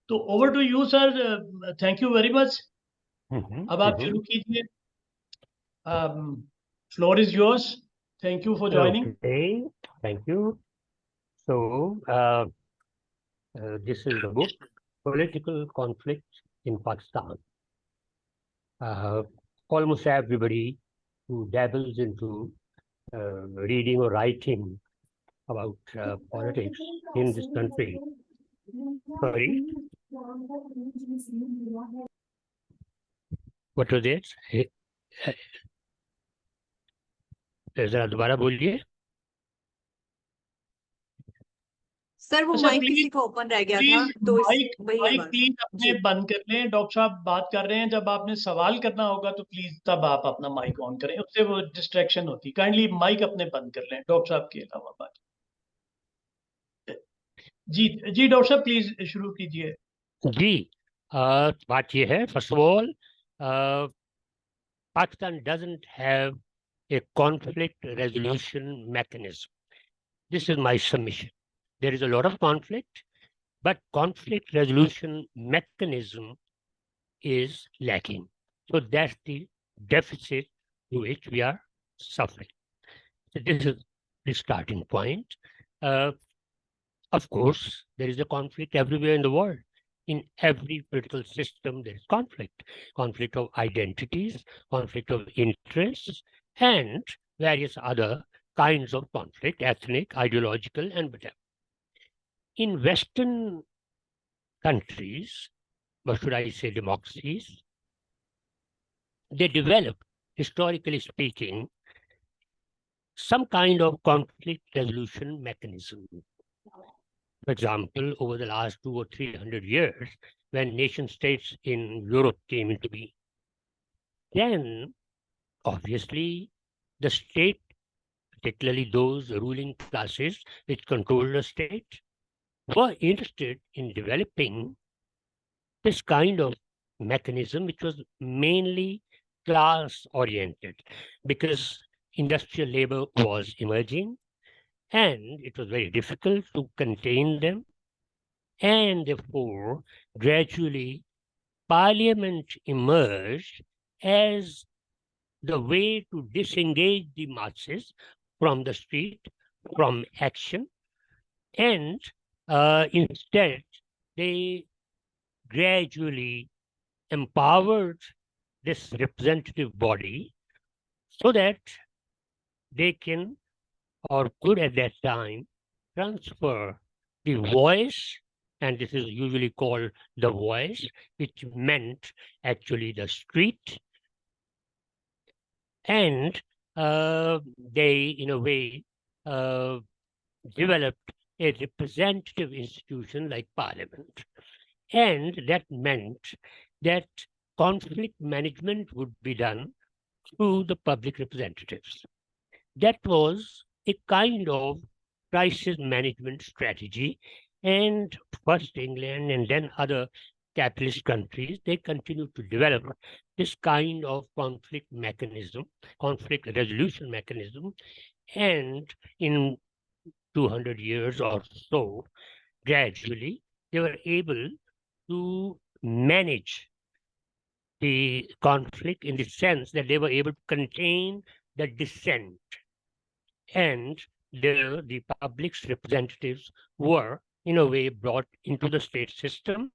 तो over to you sir, thank you very much. अब आप शुरू कीजिए, floor is yours. Thank you for joining. Okay, thank you. So, this is the book, Political Conflict in Pakistan. Almost everybody who dabbles into reading or writing about politics in this country. Sorry? What was it? जरा दोबारा बोलिए। Sir वो अच्छा mic please किसी का open रह गया था, प्लीज तो माइक वही माइक आवाज। प्लीज अपने जी बंद कर लें। डॉक्टर साहब बात कर रहे हैं, जब आपने सवाल करना होगा तो प्लीज तब आप अपना माइक ऑन करें, उससे वो डिस्ट्रैक्शन होती। काइंडली माइक अपने बंद कर लें डॉक्टर साहब के अलावा बात। जी जी डॉक्टर साहब प्लीज शुरू कीजिए। जी, बात ये है, first of all, Pakistan doesn't have a conflict resolution mechanism. This is my submission. There is a lot of conflict, but conflict resolution mechanism is lacking. So that's the deficit to which we are suffering. So this is the starting point. Of course, there is a conflict everywhere in the world. In every political system, there is conflict of identities, conflict of interests, and various other kinds of conflict, ethnic, ideological, and whatever. In Western countries, what should I say, democracies, they develop, historically speaking, some kind of conflict resolution mechanism. For example, over the last 200 or 300 years, when nation states in Europe came into being, then obviously the state, particularly those ruling classes which control the state, were interested in developing this kind of mechanism, which was mainly class oriented, because industrial labor was emerging and it was very difficult to contain them. And therefore, gradually, parliament emerged as the way to disengage the masses from the street, from action, and instead, they gradually empowered this representative body so that they can, or could at that time, transfer the voice, and this is usually called the voice, which meant actually the street, and they, in a way, developed a representative institution like parliament. And that meant that conflict management would be done through the public representatives. That was a kind of crisis management strategy. And first England and then other capitalist countries, they continued to develop this kind of conflict mechanism, conflict resolution mechanism. And in 200 years or so, gradually, they were able to manage the conflict in the sense that they were able to contain the dissent. And the public's representatives were, in a way, brought into the state system.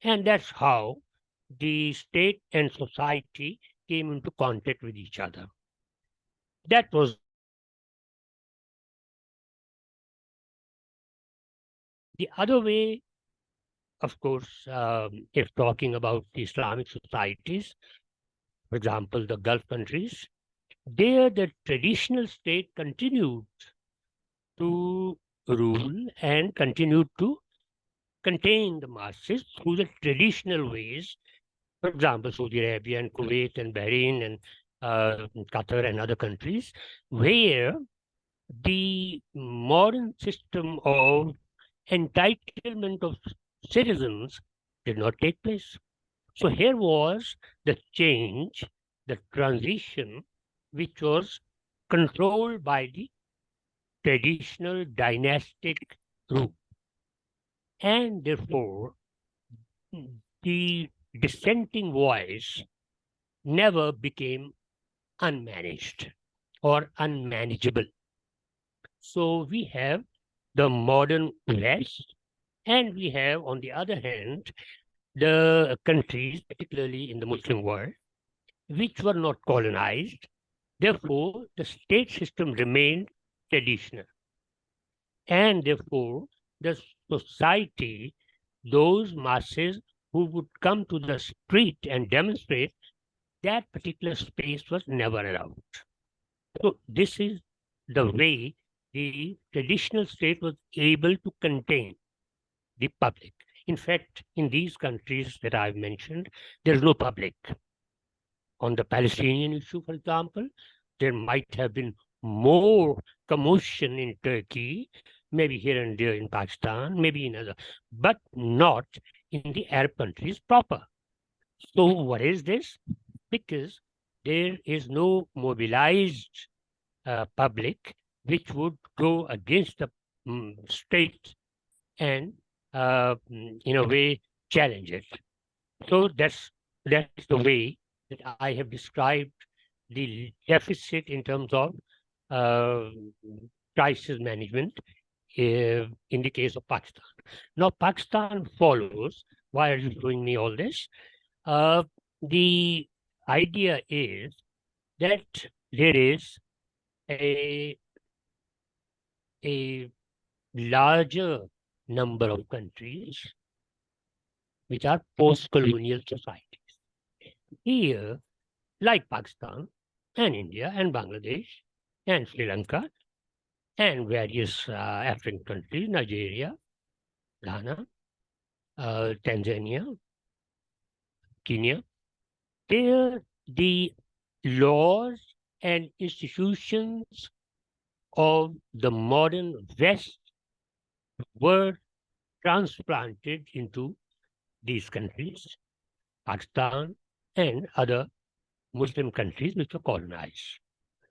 And that's how the state and society came into contact with each other. That was the other way. Of course, if talking about the Islamic societies, for example, the Gulf countries, there the traditional state continued to rule and continued to contain the masses through the traditional ways. For example, Saudi Arabia and Kuwait and Bahrain and Qatar and other countries, where the modern system of entitlement of citizens did not take place. So here was the change, the transition, which was controlled by the traditional dynastic rule. And therefore, the dissenting voice never became unmanaged or unmanageable. So we have the modern West, and we have, on the other hand, the countries, particularly in the Muslim world, which were not colonized. Therefore, the state system remained traditional. And therefore, the society, those masses who would come to the street and demonstrate, that particular space was never allowed. So this is the way the traditional state was able to contain the public. In fact, in these countries that I've mentioned, there is no public. On the Palestinian issue, for example, there might have been more commotion in Turkey, maybe here and there in Pakistan, maybe in other, but not in the Arab countries proper. So what is this? Because there is no mobilized public which would go against the state and in a way challenge it. So that's the way that I have described the deficit in terms of uh, crisis management in the case of Pakistan. Now, Pakistan follows. Why are you showing me all this? The idea is that there is a larger number of countries which are post-colonial societies. Here, like Pakistan and India and Bangladesh and Sri Lanka and various African countries, Nigeria, Ghana, Tanzania, Kenya, there the laws and institutions of the modern West were transplanted into these countries, Pakistan and other Muslim countries which were colonized.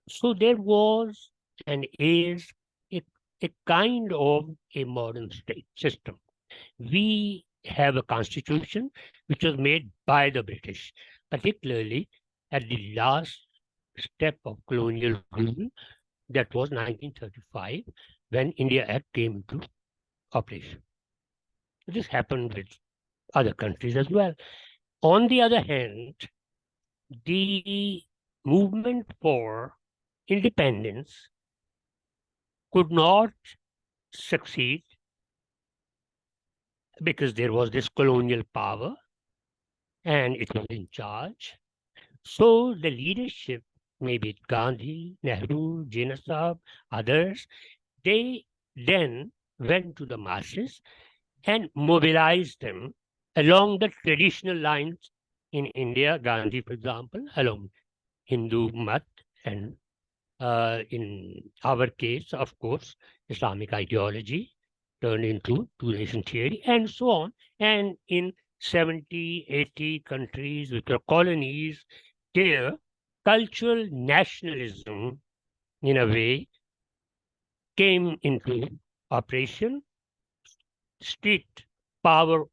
So there was and is a kind of a modern state system. We have a constitution which was made by the British, particularly at the last step of colonial rule, that was 1935, when India Act came into operation. This happened with other countries as well. On the other hand, the movement for independence could not succeed because there was this colonial power and it was in charge. So the leadership, maybe Gandhi, Nehru, Jinnah Sahib, others, they then went to the masses and mobilized them along the traditional lines in India, Gandhi, for example, along Hindu Mat, and in our case, of course, Islamic ideology turned into two-nation theory, and so on. And in 70, 80 countries which were colonies, there, cultural nationalism, in a way, came into operation. State power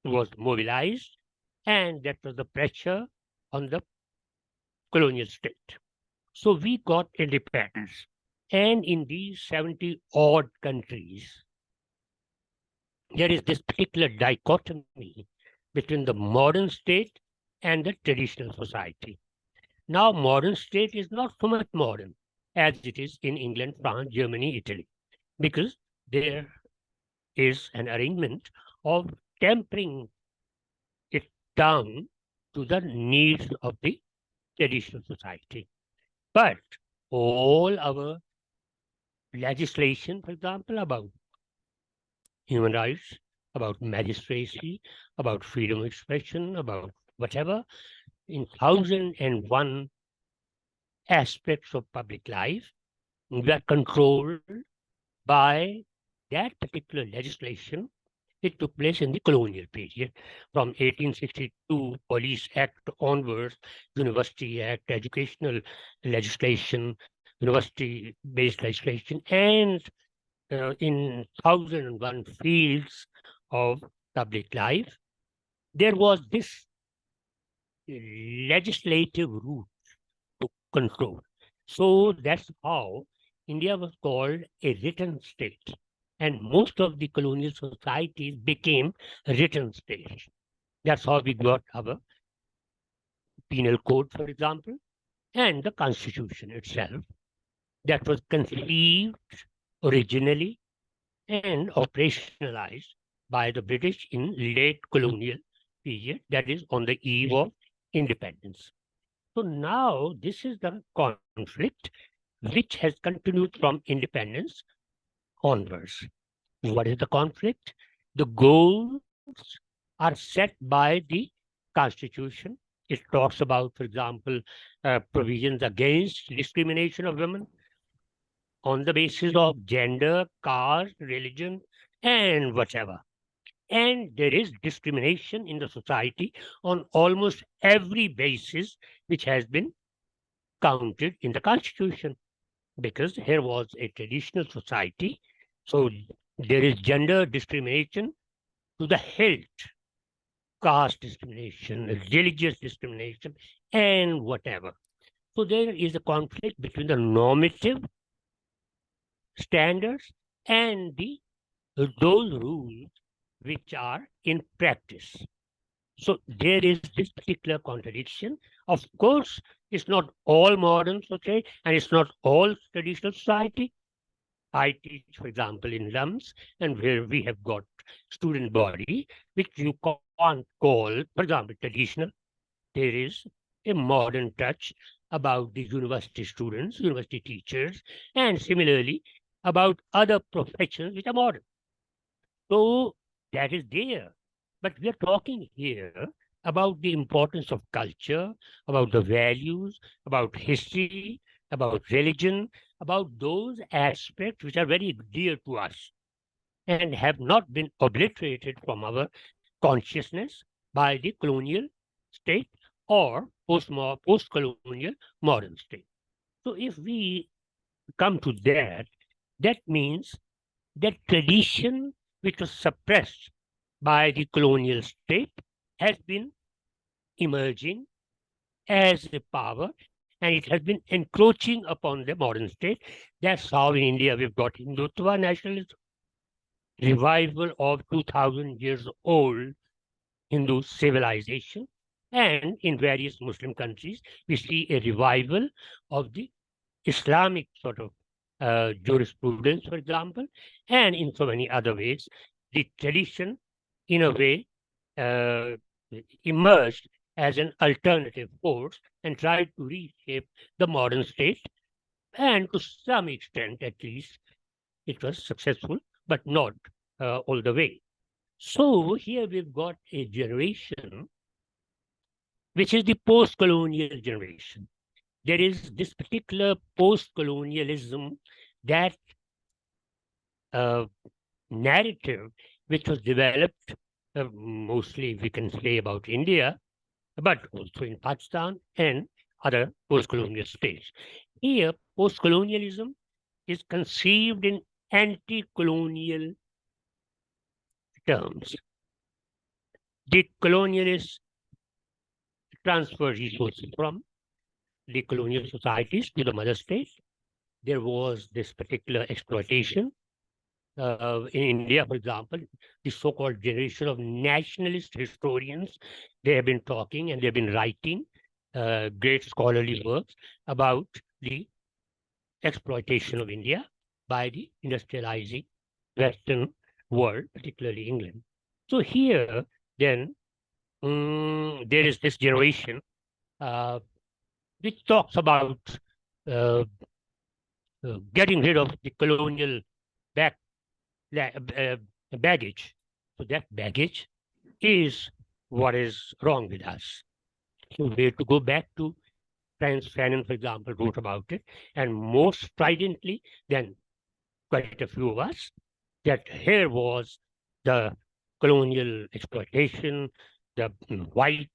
was mobilized, and that was the pressure on the colonial state. So we got independence. And in these 70 odd countries, there is this particular dichotomy between the modern state and the traditional society. Now, modern state is not so much modern as it is in England, France, Germany, Italy, because there is an arrangement of tempering it down to the needs of the traditional society. But all our legislation, for example, about human rights, about magistracy, about freedom of expression, about whatever, in 1001 aspects of public life, were controlled by that particular legislation. It took place in the colonial period, from 1862 Police Act onwards, University Act, educational legislation, university-based legislation, and in 1001 fields of public life, there was this legislative route to control. So that's how India was called a written state. And most of the colonial societies became written states. That's how we got our penal code, for example, and the constitution itself that was conceived originally and operationalized by the British in late colonial period, that is on the eve of independence. So now this is the conflict which has continued from independence onwards. What is the conflict? The goals are set by the Constitution. It talks about, for example, provisions against discrimination of women on the basis of gender, caste, religion, and whatever. And there is discrimination in the society on almost every basis which has been counted in the Constitution, because here was a traditional society. So there is gender discrimination to the hilt, caste discrimination, religious discrimination, and whatever. So there is a conflict between the normative standards and those rules which are in practice. So there is this particular contradiction. Of course, it's not all modern society and it's not all traditional society. I teach, for example, in LUMS, and where we have got student body, which you can't call, for example, traditional. There is a modern touch about the university students, university teachers, and similarly about other professions which are modern. So that is there. But we are talking here about the importance of culture, about the values, about history, about religion, about those aspects which are very dear to us and have not been obliterated from our consciousness by the colonial state or post-colonial modern state. So if we come to that, that means that tradition which was suppressed by the colonial state has been emerging as a power, and it has been encroaching upon the modern state. That's how in India we've got Hindutva nationalism, revival of 2000 years old Hindu civilization, and in various Muslim countries we see a revival of the Islamic sort of jurisprudence, for example, and in so many other ways, the tradition, in a way, emerged as an alternative force and tried to reshape the modern state. And to some extent, at least, it was successful, but not all the way. So here we've got a generation which is the post-colonial generation. There is this particular post-colonialism, that narrative which was developed mostly, we can say, about India, but also in Pakistan and other post-colonial states. Here, post-colonialism is conceived in anti-colonial terms. The colonialists transfer resources from the colonial societies to the mother state. There was this particular exploitation. In India, for example, the so-called generation of nationalist historians, they have been talking and they've been writing great scholarly works about the exploitation of India by the industrializing Western world, particularly England. So here, then, there is this generation which talks about getting rid of the colonial baggage. So that baggage is what is wrong with us. So we have to go back to Franz Fanon, for example, wrote about it, and more stridently than quite a few of us, that here was the colonial exploitation, the white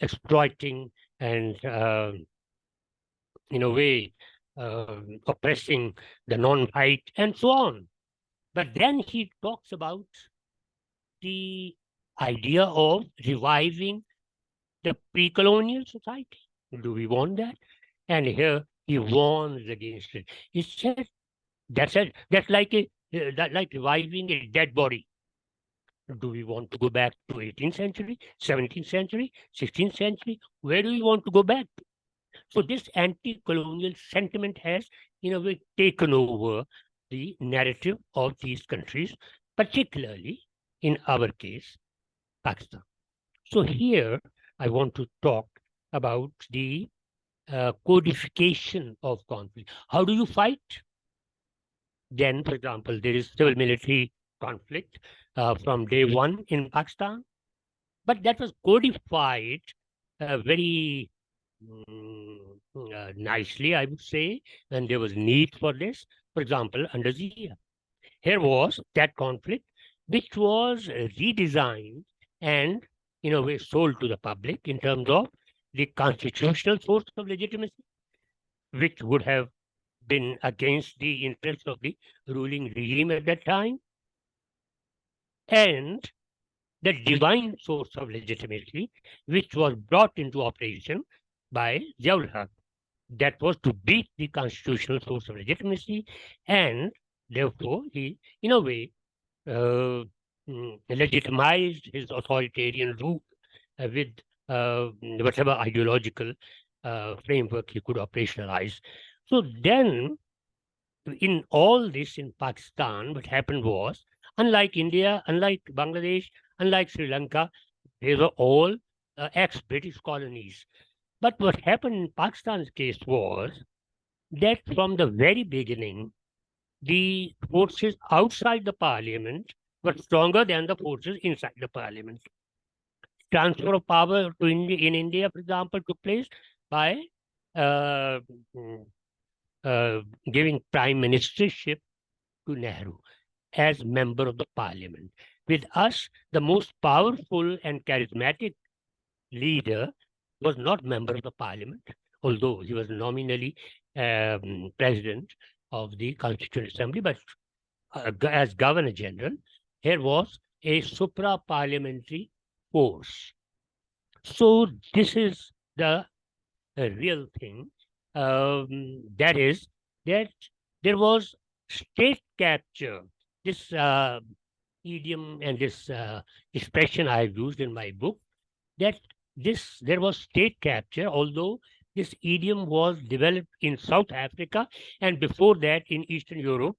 exploiting and in a way oppressing the non-white and so on. But then he talks about the idea of reviving the pre-colonial society. Do we want that? And here he warns against it. He says that's like reviving a dead body. Do we want to go back to 18th century, 17th century, 16th century? Where do we want to go back? So this anti-colonial sentiment has, in a way, taken over the narrative of these countries, particularly in our case, Pakistan. So here I want to talk about the codification of conflict. How do you fight? Then, for example, there is civil military conflict from day one in Pakistan, but that was codified very nicely, I would say, and there was need for this. For example, under Zia, here was that conflict which was redesigned and, in a way, sold to the public in terms of the constitutional source of legitimacy, which would have been against the interests of the ruling regime at that time, and the divine source of legitimacy, which was brought into operation by Ziaul Haq. That was to beat the constitutional source of legitimacy, and therefore he, in a way, legitimized his authoritarian rule with whatever ideological framework he could operationalize. So then, in all this in Pakistan, what happened was, unlike India, unlike Bangladesh, unlike Sri Lanka, they were all ex-British colonies. But what happened in Pakistan's case was that from the very beginning, the forces outside the parliament were stronger than the forces inside the parliament. Transfer of power to India, in India, for example, took place by giving prime ministership to Nehru as member of the parliament. With us, the most powerful and charismatic leader was not member of the parliament, although he was nominally president of the Constituent Assembly, but as Governor General, here was a supra-parliamentary force. So this is the real thing. That is that there was state capture. This idiom and this expression I have used in my book, that there was state capture, although this idiom was developed in South Africa and before that in Eastern Europe,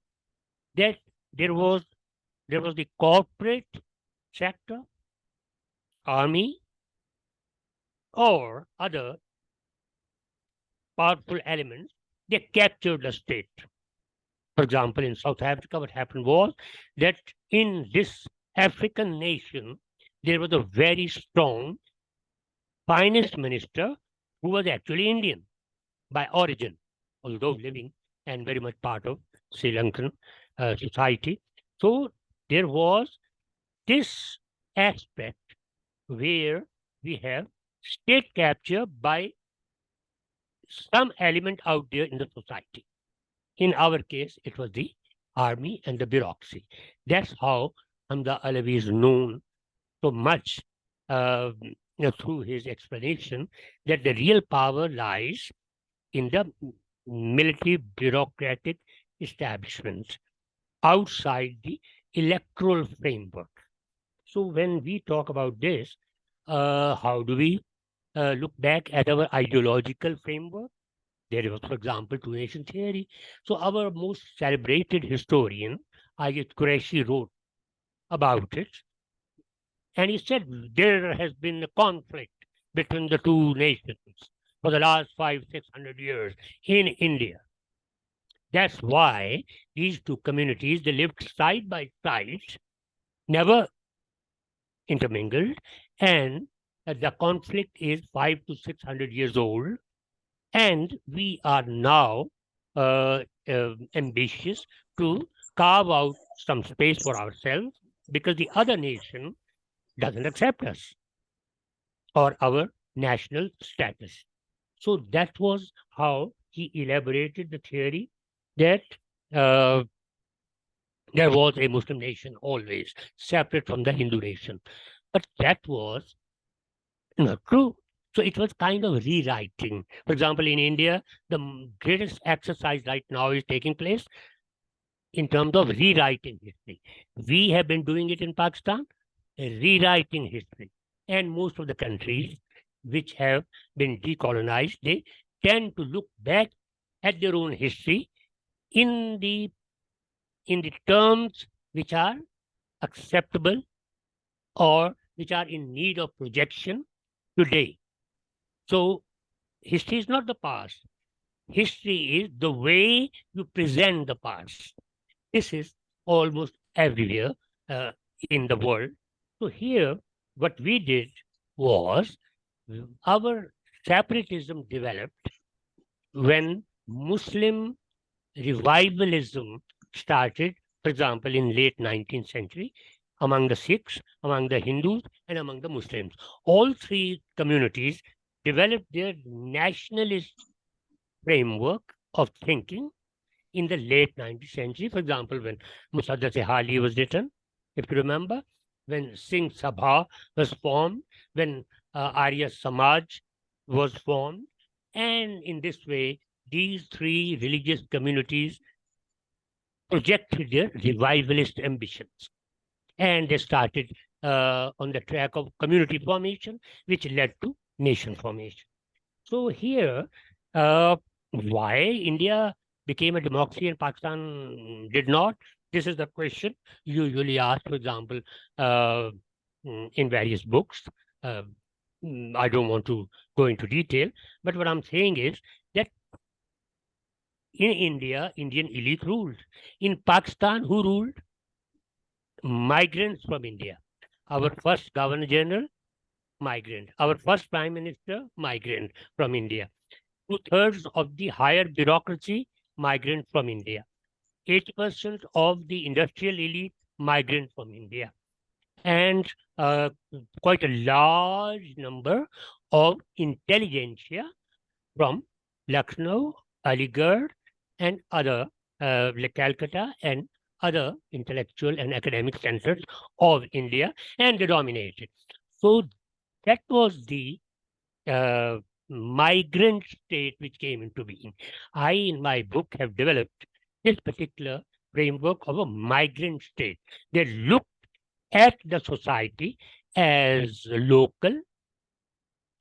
that there was the corporate sector, army, or other powerful elements, they captured the state. For example, in South Africa, what happened was that in this African nation, there was a very strong finance minister who was actually Indian by origin, although living and very much part of Sri Lankan society. So there was this aspect where we have state capture by some element out there in the society. In our case, it was the army and the bureaucracy. That's how Hamza Alavi is known so much through his explanation that the real power lies in the military bureaucratic establishments outside the electoral framework. So when we talk about this, how do we look back at our ideological framework? There was, for example, two-nation theory. So our most celebrated historian, Ayat Qureshi, wrote about it. And he said there has been a conflict between the two nations for the last 500-600 years in India. That's why these two communities, they lived side by side, never intermingled, and the conflict is 500 to 600 years old. And we are now ambitious to carve out some space for ourselves because the other nation doesn't accept us or our national status. So that was how he elaborated the theory that there was a Muslim nation always separate from the Hindu nation. But that was not true. So it was kind of rewriting. For example, in India, the greatest exercise right now is taking place in terms of rewriting history. We have been doing it in Pakistan, rewriting history. And most of the countries which have been decolonized, they tend to look back at their own history in the terms which are acceptable or which are in need of projection today. So history is not the past. History is the way you present the past. This is almost everywhere uh, in the world. So here, what we did was our separatism developed when Muslim revivalism started, for example, in late 19th century, among the Sikhs, among the Hindus, and among the Muslims. All three communities developed their nationalist framework of thinking in the late 19th century. For example, when Musaddas-e-Hali was written, if you remember, when Singh Sabha was formed, when Arya Samaj was formed, and in this way, these three religious communities projected their revivalist ambitions. And they started on the track of community formation, which led to nation formation. So here, why India became a democracy and Pakistan did not? This is the question usually asked, for example, in various books. Uh, I don't want to go into detail, but what I'm saying is that in India, Indian elite ruled. In Pakistan, who ruled? Migrants from India. Our first Governor General, migrant. Our first Prime Minister, migrant from India. Two-thirds of the higher bureaucracy, migrant from India. 80% of the industrial elite, migrant from India. And quite a large number of intelligentsia from Lucknow, Aligarh, and other, like Calcutta and other intellectual and academic centers of India, and they dominated. So that was the uh, migrant state which came into being. I, in my book, have developed this particular framework of a migrant state. They looked at the society as local.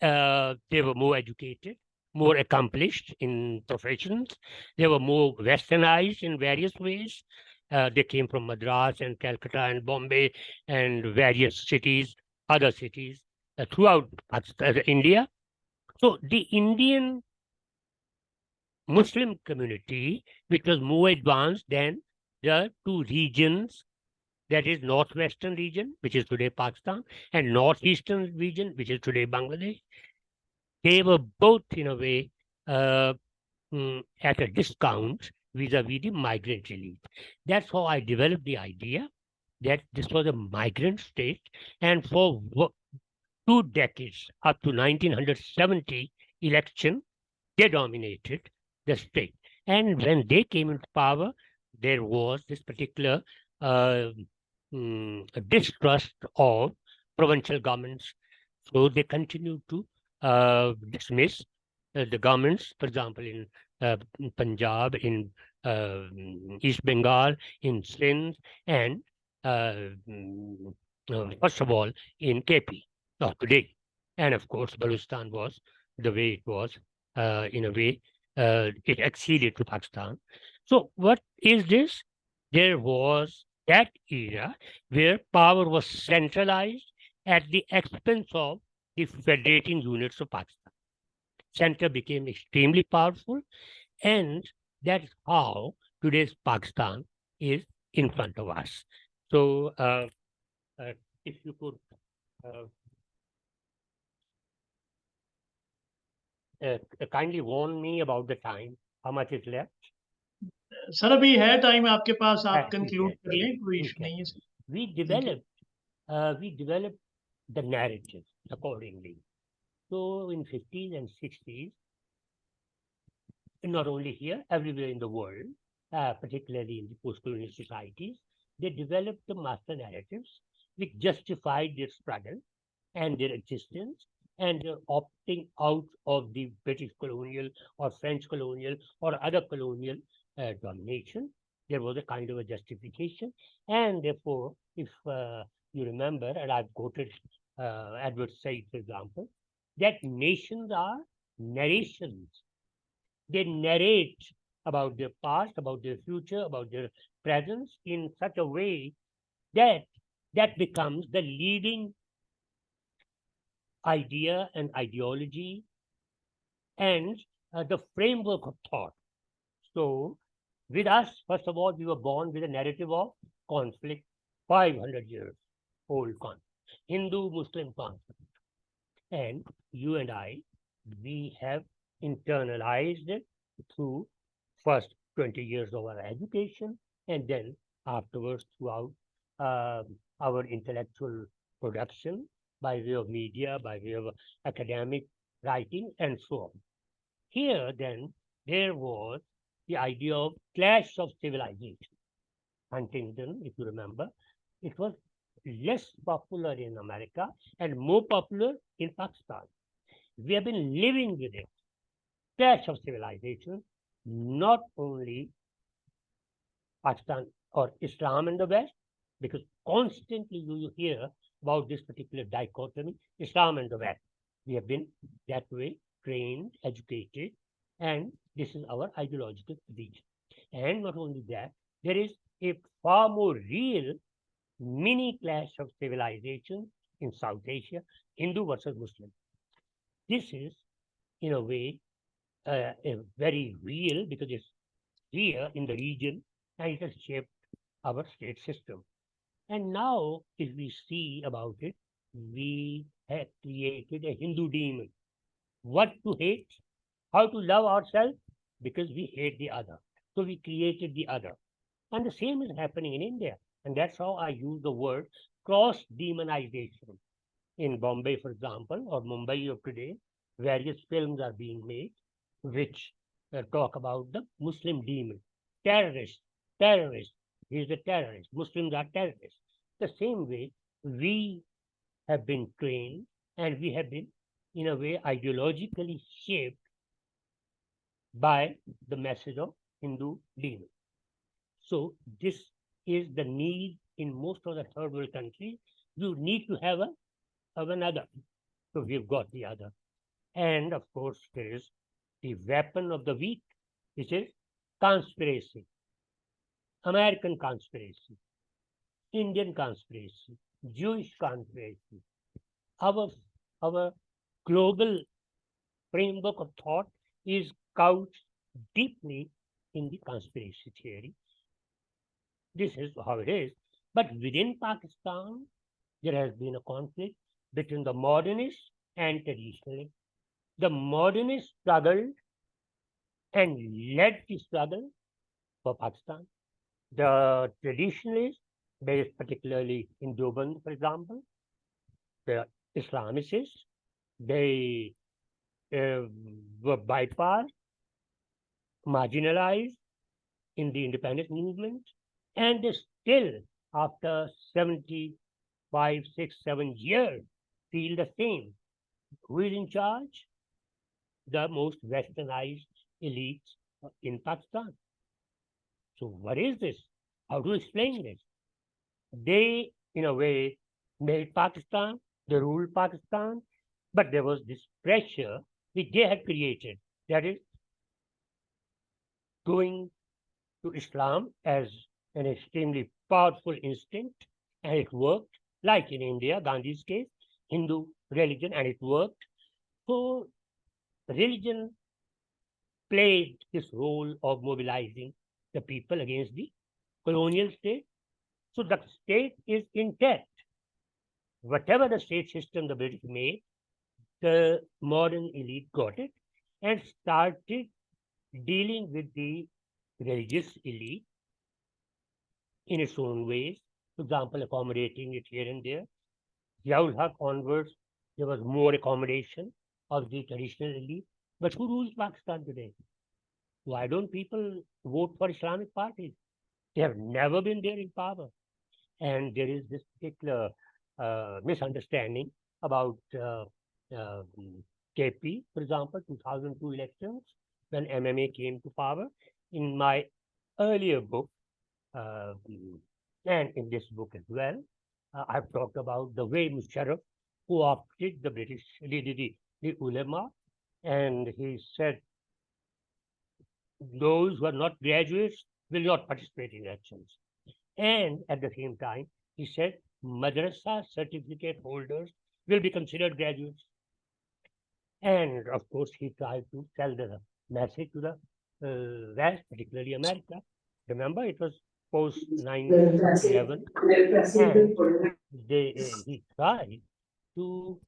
They were more educated, more accomplished in professions. They were more westernized in various ways. They came from Madras and Calcutta and Bombay and various cities, other cities throughout India. So the Indian Muslim community, which was more advanced than the two regions, that is northwestern region, which is today Pakistan, and northeastern region, which is today Bangladesh, they were both in a way uh, at a discount vis-a-vis the migrant elite. That's how I developed the idea that this was a migrant state, and for 2 decades, up to 1970 election, they dominated the state. And when they came into power, there was this particular uh, distrust of provincial governments. So they continued to dismiss the governments, for example, in Punjab, in East Bengal, in Sindh, and first of all, in KP, today. And of course, Balochistan was the way it was, in a way, it acceded to Pakistan. So what is this? There was that era where power was centralized at the expense of the federating units of Pakistan. Center became extremely powerful, and that's how today's Pakistan is in front of us. So if you could uh, kindly warn me about the time, how much is left? Sir अभी है time आपके पास, आप ठीक conclude है, कर लें, कोई ठीक इशू है। नहीं है sir. We developed the narrative accordingly. So in 50s and 60s, not only here, everywhere in the world, particularly in the post-colonial societies, they developed the master narratives which justified their struggle and their existence and their opting out of the British colonial or French colonial or other colonial domination. There was a kind of a justification. And therefore, if you remember, and I've quoted Edward Said, for example, that nations are narrations. They narrate about their past, about their future, about their presence in such a way that that becomes the leading idea and ideology and the framework of thought. So, with us, first of all, we were born with a narrative of conflict, 500 years old conflict, Hindu-Muslim conflict. And you and I, we have internalized it through first 20 years of our education and then afterwards throughout our intellectual production by way of media, by way of academic writing, and so on. Here, then, there was the idea of clash of civilization. Huntington, if you remember, it was less popular in America and more popular in Pakistan. We have been living with it. Clash of civilization, not only Pakistan or Islam in the West, because constantly you hear about this particular dichotomy, Islam and the West. We have been that way trained, educated, and this is our ideological position. And not only that, there is a far more real mini clash of civilization in South Asia, Hindu versus Muslim. This is, in a way, a very real because it's here in the region and it has shaped our state system. And now, if we see about it, we have created a Hindu demon. What to hate? How to love ourselves? Because we hate the other. So we created the other. And the same is happening in India. And that's how I use the word cross demonization. In Bombay, for example, or Mumbai of today, various films are being made which talk about the Muslim demon, terrorist, terrorist. He is a terrorist. Muslims are terrorists. The same way, we have been trained and we have been, in a way, ideologically shaped by the message of Hindu demon. So this is the need in most of the third world countries. You need to have another. So we've got the other. And of course, there is the weapon of the weak, which is conspiracy. American conspiracy, Indian conspiracy, Jewish conspiracy. Our global framework of thought is couched deeply in the conspiracy theory. This is how it is. But within Pakistan, there has been a conflict between the modernists and traditionalists. The modernists struggled and led the struggle for Pakistan. The traditionalists, based particularly in Deoband, for example, the Islamicists, they were bypassed, marginalized in the independence movement, and they still, after 75, 6, 7 years, feel the same. Who is in charge? The most westernized elites in Pakistan. So what is this? How to explain this? They, in a way, made Pakistan, they ruled Pakistan, but there was this pressure which they had created, that is going to Islam as an extremely powerful instinct, and it worked, like in India, Gandhi's case, Hindu religion, and it worked. So religion played this role of mobilizing the people against the colonial state. So the state is intact. Whatever the state system the British made, the modern elite got it and started dealing with the religious elite in its own ways. For example, accommodating it here and there. Ziaul Haq onwards, there was more accommodation of the traditional elite. But who rules Pakistan today? Why don't people vote for Islamic parties? They have never been there in power. And there is this particular misunderstanding about KP, for example, 2002 elections, when MMA came to power. In my earlier book, uh, and in this book as well, I've talked about the way Musharraf co-opted the British, the ulama, and he said those who are not graduates will not participate in elections. And at the same time, he said madrasa certificate holders will be considered graduates. And of course, he tried to sell the message to the West, particularly America. Remember, it was post 9/11, and he tried to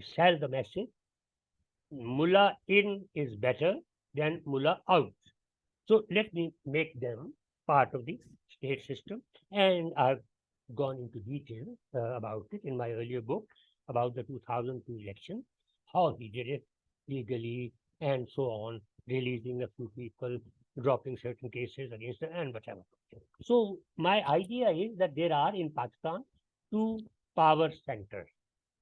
sell the message mullah in is better than mullah out. So let me make them part of the state system. And I've gone into detail about it in my earlier book about the 2002 election, how he did it legally and so on, releasing a few people, dropping certain cases against them, and whatever. So my idea is that there are in Pakistan two power centers,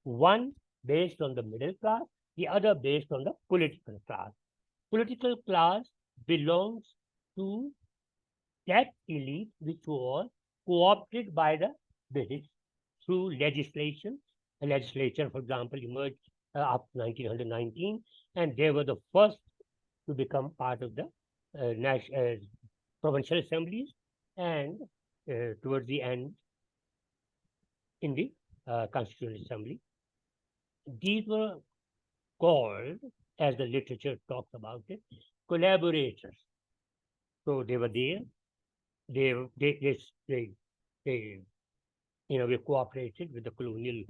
one based on the middle class, the other based on the political class. Political class belongs to that elite which was co-opted by the British through legislation. A legislature, for example, emerged after 1919, and they were the first to become part of the provincial assemblies, and towards the end in the Constituent Assembly. These were called, as the literature talks about it, collaborators. So they were there. They we cooperated with the colonial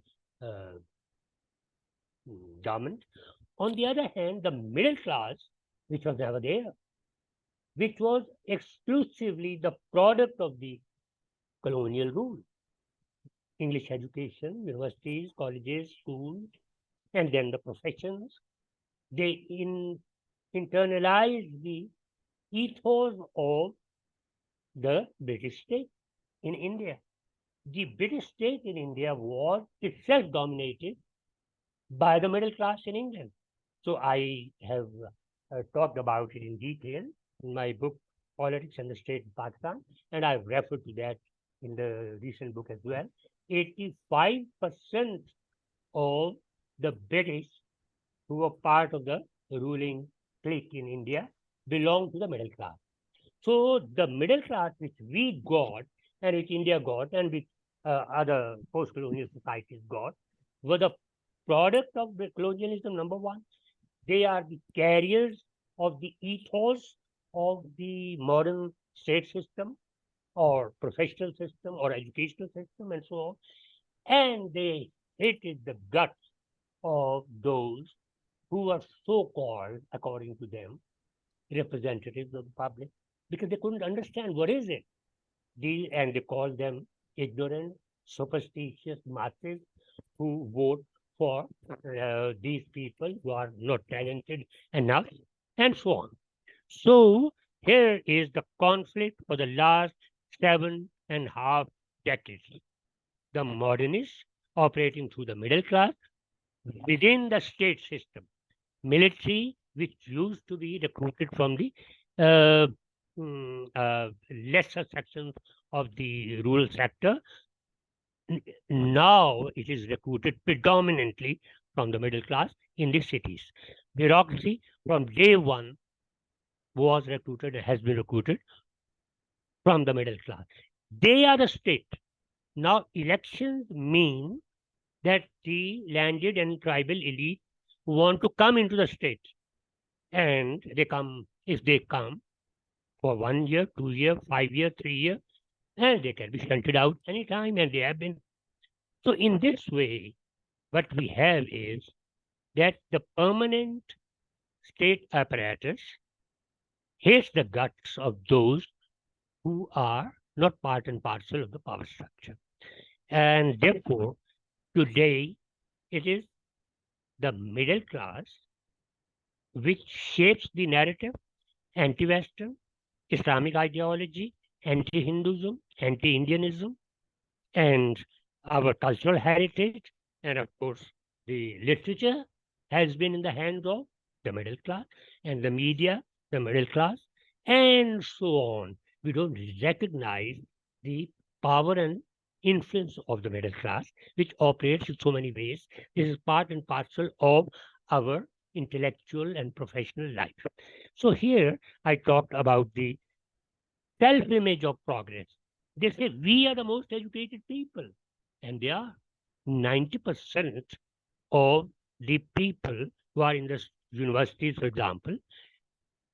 government. On the other hand, the middle class, which was never there, which was exclusively the product of the colonial rule. English education, universities, colleges, schools, and then the professions. They internalized the ethos of the British state in India. The British state in India was itself dominated by the middle class in England. So I have talked about it in detail in my book, Politics and the State of Pakistan, and I've referred to that in the recent book as well. 85% of the British who were part of the ruling clique in India belonged to the middle class. So the middle class which we got and which India got and which other post-colonial societies got were the product of the colonialism, number one. They are the carriers of the ethos of the modern state system or professional system or educational system and so on. And they hated the guts of those who were so-called, according to them, representatives of the public, because they couldn't understand what is it. And they called them ignorant, superstitious masses who vote for these people who are not talented enough, and so on. So here is the conflict for the last 7.5 decades. The modernists operating through the middle class within the state system, military, which used to be recruited from the lesser sections of the rural sector. Now it is recruited predominantly from the middle class in the cities. Bureaucracy from day one was recruited, has been recruited from the middle class. They are the state. Now elections mean that the landed and tribal elite want to come into the state. And they come, if they come for 1 year, 2 year, 5 year, 3 year, and they can be shunted out anytime, and they have been. So in this way, what we have is that the permanent state apparatus hates the guts of those who are not part and parcel of the power structure. And therefore, today, it is the middle class which shapes the narrative, anti-Western, Islamic ideology, anti-Hinduism, anti-Indianism, And our cultural heritage, and of course, the literature has been in the hands of the middle class, and the media, the middle class, and so on. We don't recognize the power and influence of the middle class, which operates in so many ways. This is part and parcel of our intellectual and professional life. So here I talked about the self-image of progress. They say we are the most educated people, and they are. 90% of the people who are in the universities, for example,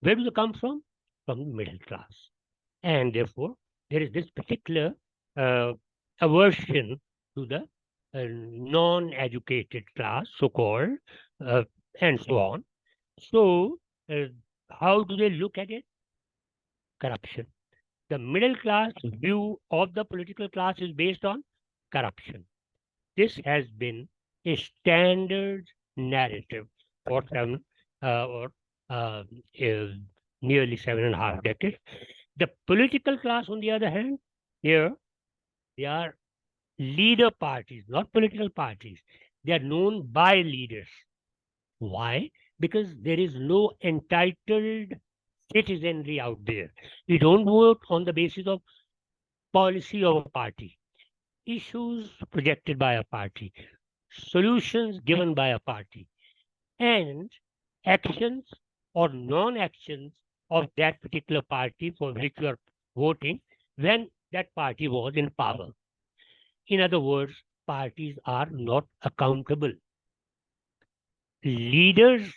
where do they come from? From the middle class. And therefore, there is this particular uh, aversion to the non-educated class, so-called, uh, and so on. So, how do they look at it? Corruption. The middle class view of the political class is based on corruption. This has been a standard narrative for seven or uh, uh, nearly 7.5 decades. The political class, on the other hand, here they are leader parties, not political parties. They are known by leaders. Why? Because there is no entitled citizenry out there. We don't vote on the basis of policy of a party, issues projected by a party, solutions given by a party, and actions or non-actions of that particular party for which you are voting when that party was in power. In other words, parties are not accountable. Leaders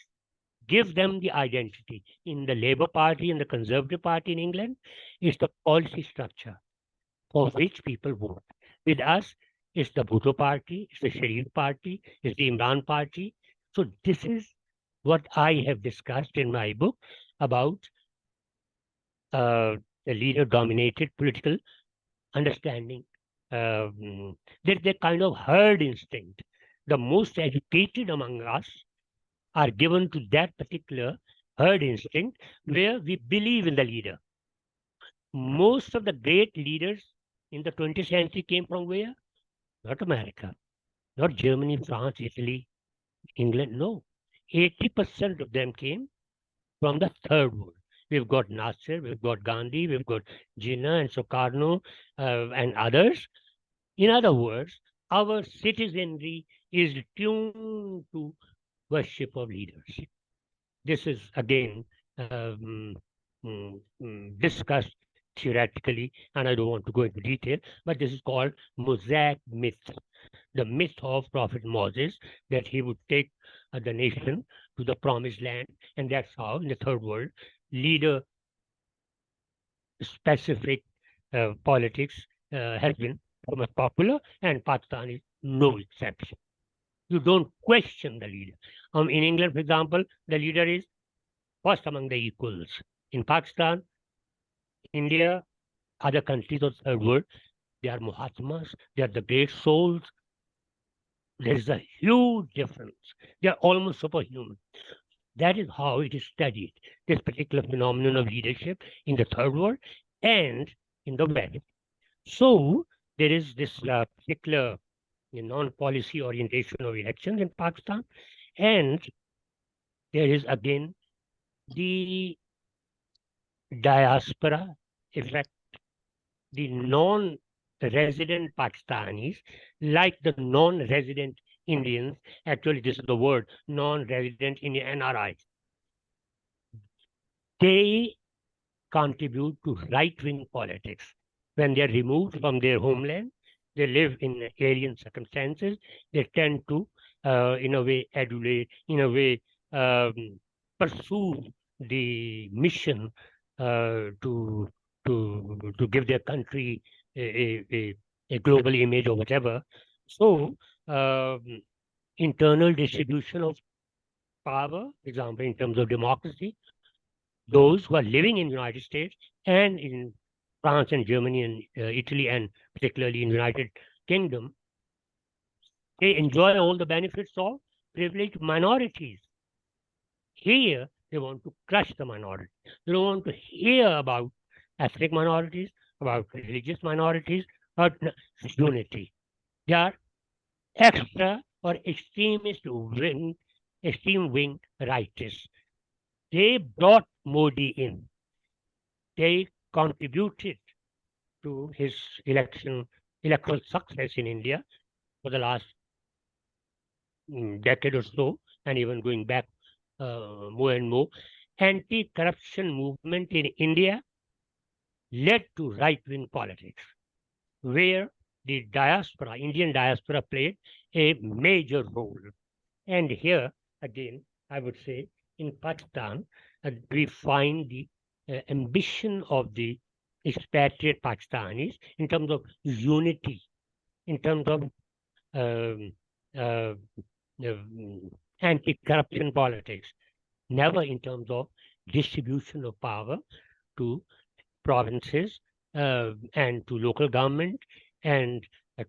give them the identity. In the Labour Party and the Conservative Party in England, it's the policy structure for which people vote. With us, it's the Bhutto Party, it's the Sharif Party, it's the Imran Party. So this is what I have discussed in my book about the leader-dominated political understanding. There's a kind of herd instinct. The most educated among us are given to that particular herd instinct where we believe in the leader. Most of the great leaders in the 20th century came from where? Not America, not Germany, France, Italy, England. No. 80% of them came from the third world. We've got Nasser, we've got Gandhi, we've got Jinnah and Sukarno and others. In other words, our citizenry is tuned to worship of leaders. This is again discussed theoretically, and I don't want to go into detail, but this is called mosaic myth, the myth of Prophet Moses, that he would take the nation to the promised land, and that's how in the third world leader specific politics has been most popular, and Pakistan is no exception. You don't question the leader. In England, for example, the leader is first among the equals. In Pakistan, India, other countries of the third world, they are Mahatmas, they are the great souls. There is a huge difference. They are almost superhuman. That is how it is studied, this particular phenomenon of leadership in the third world and in the West. So there is this particular non-policy orientation of elections in Pakistan, and there is again the diaspora effect. The non-resident Pakistanis, like the non-resident Indians, actually this is the word, non-resident Indian NRIs, they contribute to right-wing politics. When they are removed from their homeland, they live in alien circumstances, they tend to, in a way, adulate, in a way, pursue the mission to give their country a global image or whatever. So, internal distribution of power, for example, in terms of democracy, those who are living in the United States and in France and Germany and Italy and particularly in the United Kingdom, they enjoy all the benefits of privileged minorities. Here, they want to crush the minority. They don't want to hear about ethnic minorities, about religious minorities, unity. They are extra or extreme wing rightists. They brought Modi in. They contributed to his electoral success in India for the last decade or so, and even going back more and more. Anti-corruption movement in India led to right-wing politics, where the diaspora, Indian diaspora, played a major role. And here, again, I would say, in Pakistan, we find the ambition of the expatriate Pakistanis in terms of unity, in terms of um, uh, anti-corruption politics, never in terms of distribution of power to provinces and to local government and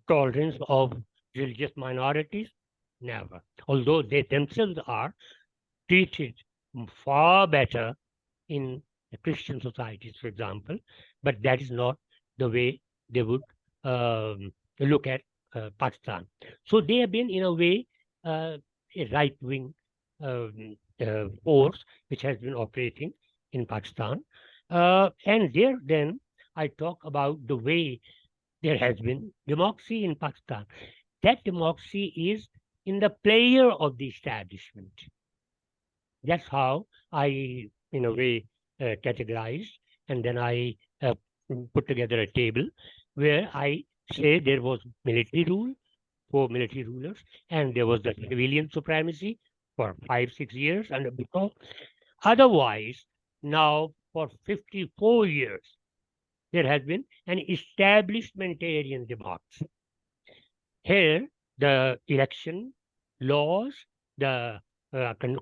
tolerance of religious minorities, never. Although they themselves are treated far better in Christian societies, for example, but that is not the way they would look at Pakistan. So they have been, in a way, a right-wing force which has been operating in Pakistan. And there, then, I talk about the way there has been democracy in Pakistan. That democracy is in the player of the establishment. That's how I, in a way, categorized, and then I put together a table where I say there was military rule for military rulers, and there was the civilian supremacy for 5-6 years, and because otherwise, now for 54 years, there has been an establishmentarian democracy. Here, the election laws, the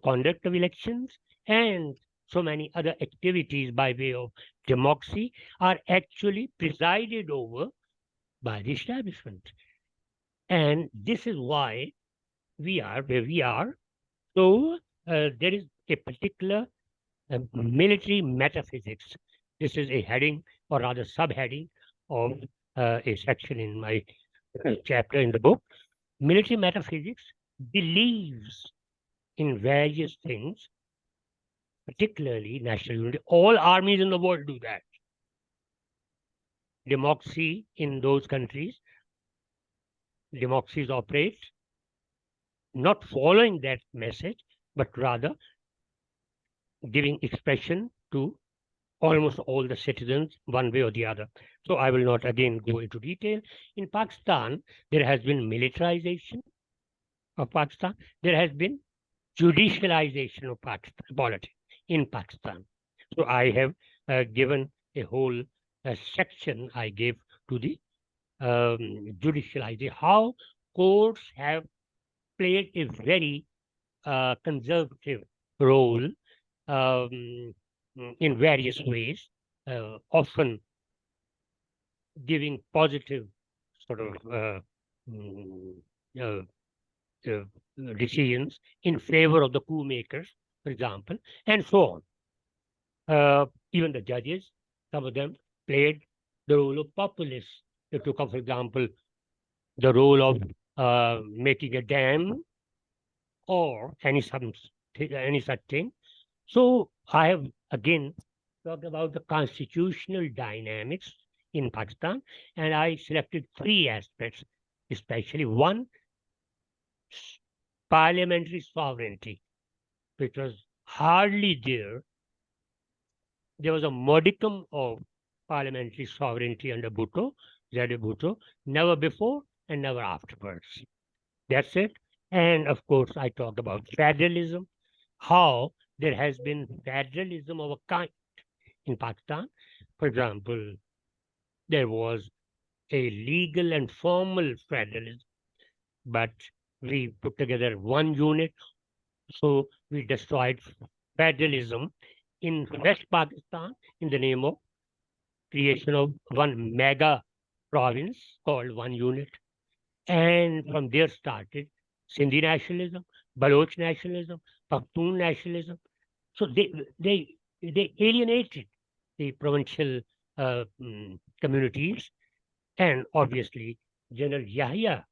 conduct of elections, and so many other activities by way of democracy are actually presided over by the establishment. And this is why we are where we are. So there is a particular military metaphysics. This is a heading, or rather subheading, of a section in my chapter in the book. Military metaphysics believes in various things, particularly national unity. All armies in the world do that. Democracy in those countries, democracies operate not following that message, but rather giving expression to almost all the citizens one way or the other. So I will not again go into detail. In Pakistan, there has been militarization of Pakistan. There has been judicialization of Pakistan politics in Pakistan. So I have given a whole section I gave to the judicialization, how courts have played a very conservative role in various ways, often giving positive sort of decisions in favor of the coup makers, for example, and so on. Even the judges, some of them played the role of populists. They took up, for example, the role of making a dam or any such thing. So I have again talked about the constitutional dynamics in Pakistan, and I selected 3 aspects, especially one, parliamentary sovereignty, which was hardly there. There was a modicum of parliamentary sovereignty under Bhutto, Zade Bhutto, never before and never afterwards. That's it. And of course, I talked about federalism, how there has been federalism of a kind in Pakistan. For example, there was a legal and formal federalism, but we put together one unit. So we destroyed federalism in West Pakistan in the name of creation of one mega province called one unit. And from there started Sindhi nationalism, Baloch nationalism, Pashtun nationalism. So they alienated the provincial communities And obviously, General Yahya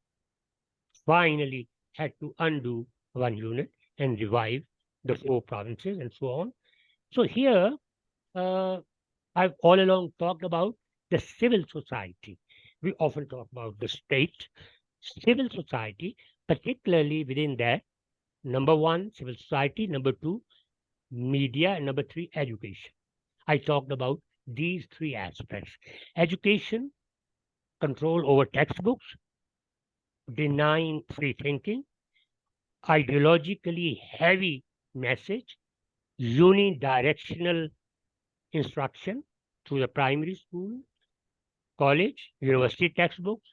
finally had to undo one unit and revive the 4 provinces and so on. So here, I've all along talked about the civil society. We often talk about the state, civil society, particularly within that, number one, civil society, number two, media, and number three, education. I talked about these 3 aspects. Education, control over textbooks, denying free thinking, ideologically heavy message, unidirectional instruction through the primary school, college, university textbooks.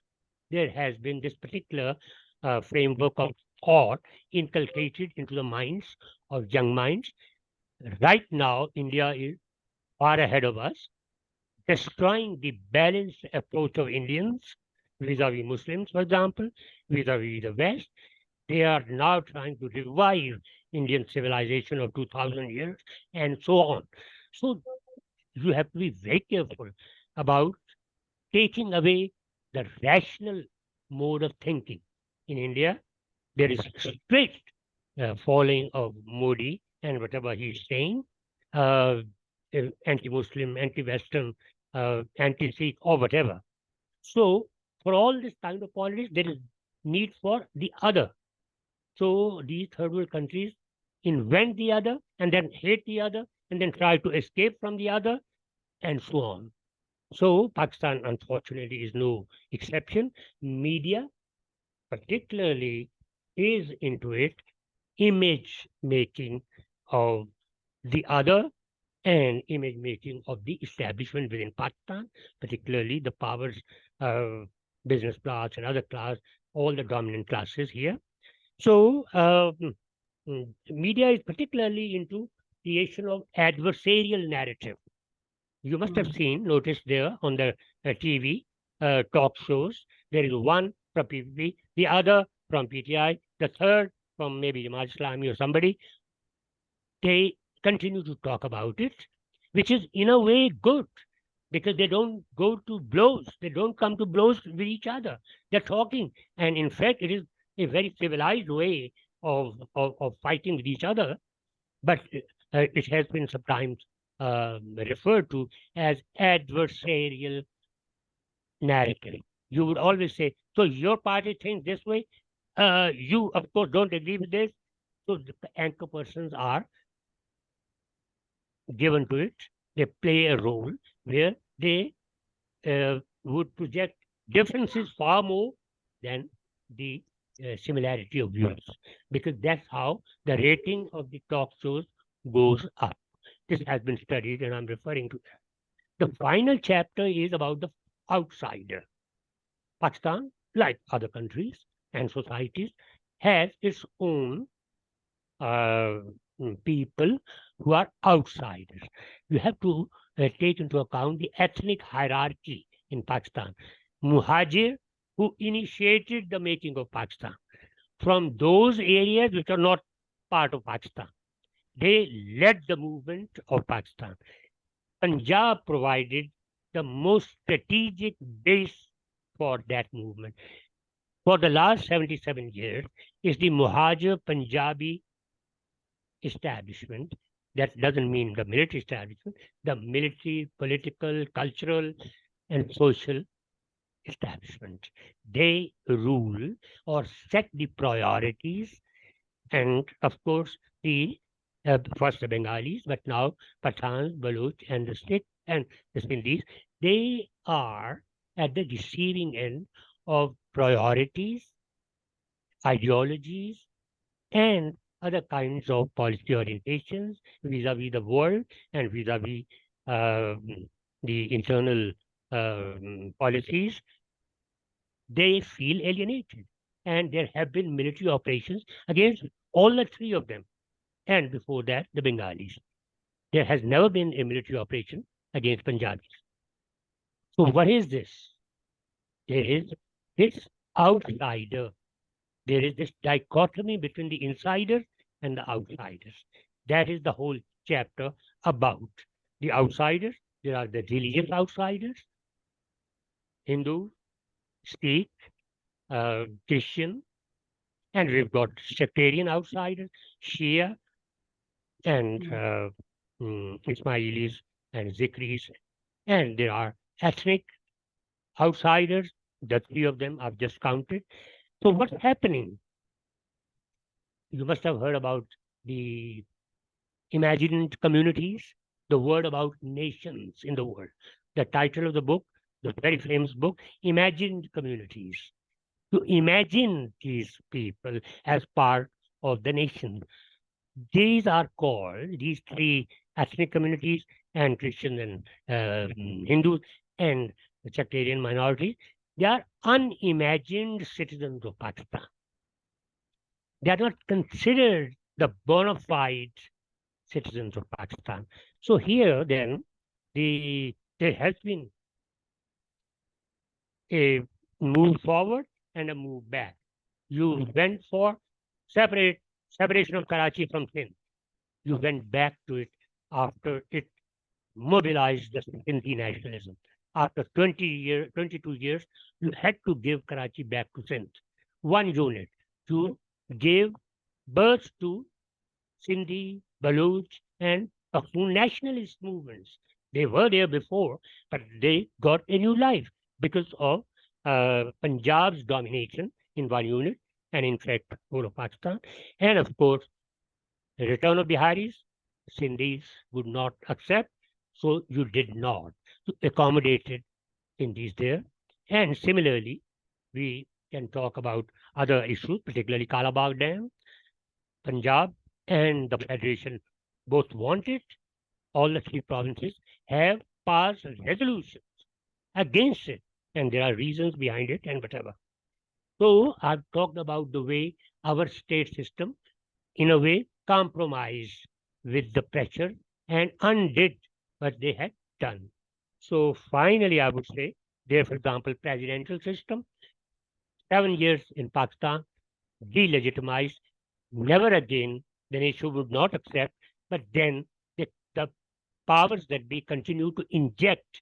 There has been this particular framework of thought inculcated into the minds of young minds. Right now, India is far ahead of us, destroying the balanced approach of Indians vis-a-vis Muslims, for example, vis-a-vis the West. They are now trying to revive Indian civilization of 2000 years and so on. So you have to be very careful about taking away the rational mode of thinking. In India, there is strict following of Modi and whatever he's saying, uh, anti-Muslim, anti-Western, anti-Sikh, or whatever. So, for all this kind of politics, there is need for the other. So, these third world countries invent the other and then hate the other and then try to escape from the other and so on. So, Pakistan, unfortunately, is no exception. Media, particularly, is into it, image making of the other and image making of the establishment within Pakistan, particularly the powers, business class and other class, all the dominant classes here. So, media is particularly into creation of adversarial narrative. You must have noticed there on the TV talk shows, there is one from PPP, the other from PTI, the third from maybe Jamaat Islami or somebody. They continue to talk about it, which is in a way good because they don't go to blows. They don't come to blows with each other. They're talking. And in fact, it is a very civilized way of fighting with each other. But it has been sometimes referred to as adversarial narrative. You would always say, so your party thinks this way. You, of course, don't agree with this. So the anchor persons are given to it. They play a role where they would project differences far more than the similarity of views, because that's how the rating of the talk shows goes up. This has been studied, and I'm referring to that. The final chapter is about the outsider. Pakistan, like other countries and societies, has its own uh, people who are outsiders. You have to take into account the ethnic hierarchy in Pakistan. Muhajir, who initiated the making of Pakistan, from those areas which are not part of Pakistan. They led the movement of Pakistan. Punjab provided the most strategic base for that movement. For the last 77 years, is the Muhajir Punjabi establishment. That doesn't mean the military establishment, the military, political, cultural, and social establishment. They rule or set the priorities, and of course, the first the Bengalis, but now Pathans, Baloch, and the Sikh and the Sindhis, they are at the receiving end of priorities, ideologies, and other kinds of policy orientations vis-a-vis the world and vis-a-vis the internal policies. They feel alienated. And there have been military operations against all the 3 of them. And before that, the Bengalis. There has never been a military operation against Punjabis. So what is this? There is this outsider. There is this dichotomy between the insiders and the outsiders. That is the whole chapter about the outsiders. There are the religious outsiders, Hindus, Sikh, Christian, and we've got sectarian outsiders, Shia, and Ismailis and Zikris, and there are ethnic outsiders. The three of them I've just counted. So what's happening? You must have heard about the imagined communities, the word about nations in the world. The title of the book, the very famous book, Imagined Communities. To imagine these people as part of the nation. These are called, these three ethnic communities and Christian and Hindus and the sectarian minorities, they are unimagined citizens of Pakistan. They are not considered the bona fide citizens of Pakistan. So here then, there has been a move forward and a move back. You went for separation of Karachi from Sindh. You went back to it after it mobilized the Sindhi nationalism. After 22 years, you had to give Karachi back to Sindh. One unit to give birth to Sindhi, Baloch, and Pakhtun nationalist movements. They were there before, but they got a new life because of Punjab's domination in one unit, and in fact, whole of Pakistan. And of course, the return of Biharis, Sindhis would not accept, so you did not. You accommodated Sindhis there. And similarly, we can talk about other issues, particularly Kalabagh Dam, Punjab, and the Federation both want it. All the three provinces have passed resolutions against it, and there are reasons behind it and whatever. So I've talked about the way our state system, in a way, compromised with the pressure and undid what they had done. So finally, I would say, there, for example, presidential system, 7 years in Pakistan, delegitimized, never again, the nation would not accept, but then the powers that be continue to inject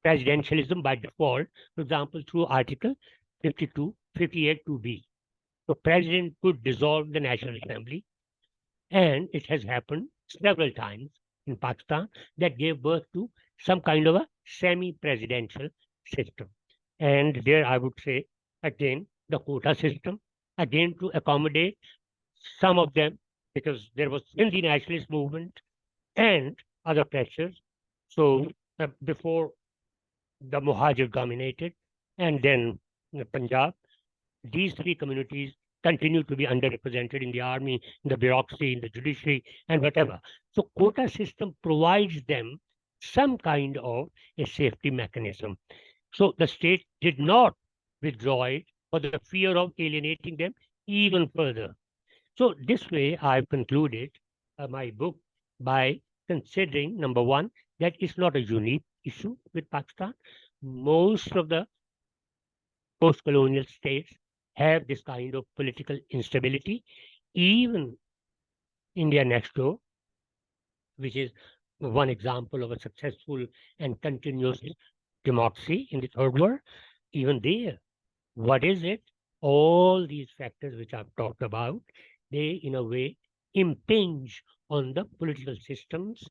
presidentialism by default, for example, through Article 52, 58 2B. So president could dissolve the National Assembly, and it has happened several times in Pakistan that gave birth to some kind of a semi-presidential system. And there I would say, again, the quota system, again to accommodate some of them, because there was Sindhi nationalist movement and other pressures. So before the Muhajir dominated, and then Punjab, these three communities continue to be underrepresented in the army, in the bureaucracy, in the judiciary, and whatever. So quota system provides them some kind of a safety mechanism. So the state did not withdraw it for the fear of alienating them even further. So this way, I've concluded my book by considering, number one, that it's not a unique issue with Pakistan. Most of the post-colonial states have this kind of political instability. Even India next door, which is one example of a successful and continuous democracy in the third world, even there, what is it? All these factors which I've talked about, they in a way impinge on the political systems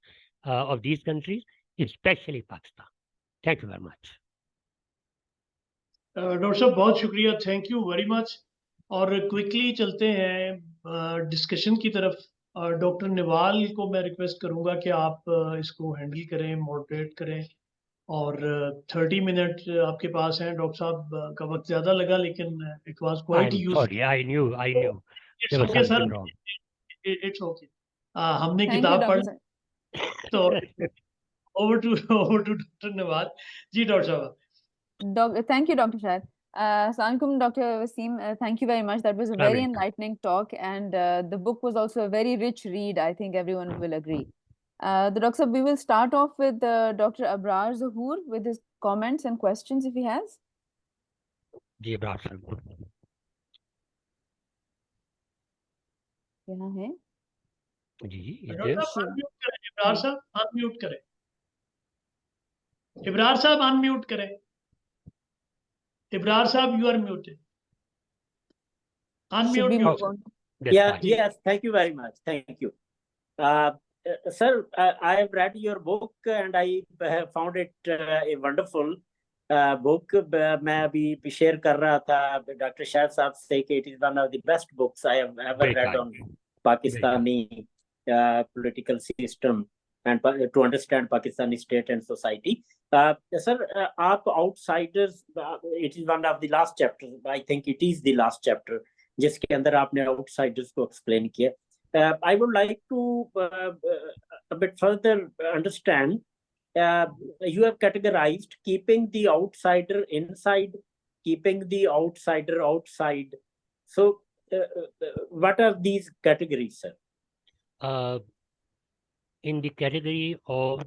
of these countries, especially Pakistan. Thank you very much. Doctor साहब बहुत शुक्रिया, thank you very much. और quickly चलते हैं discussion की तरफ. Doctor निवाल को मैं रिक्वेस्ट करूंगा कि आप इसको हैंडल करें, मॉडरेट करें. और 30 मिनट आपके पास हैं. डॉक्टर साहब का वक्त ज़्यादा लगा, लेकिन it was quite use. Sorry, I knew there was okay sir, something wrong. It's okay. हमने Thank you, किताब Dr. पढ़, Sir. तो over to doctor Niwal ji. Doctor साहब, Thank you, Dr. Shahid. Assalamualaikum, Dr. Waseem. Thank you very much. That was a very Assalamualaikum. enlightening talk, and the book was also a very rich read. I think everyone will agree. The Dr. We will start off with Dr. Abrar Zahoor with his comments and questions if he has. जी अब्रार साहब. यहाँ है. जी, is doctor there? साहब unmute करें. इब्रार साहब unmute करें. इब्रार साहब unmute करें. Ibrar Sahab, you are muted. Should Unmute, we mute. move on? That's Yeah, fine. yes, thank you very much. Thank you. Sir, I have read your book and I have found it a wonderful book. मैं अभी share कर रहा था Dr. Shah साहब से कि it is one of the best books I have ever Very read kind. on Pakistani political system and to understand Pakistani state and society. Sir, आप outsiders, it is one of the last chapters. I think it is the last chapter जिसके अंदर आपने outsiders को explain किया. I would like to a bit further understand. You have categorized keeping the outsider inside, keeping the outsider outside. So, what are these categories, sir? In the category of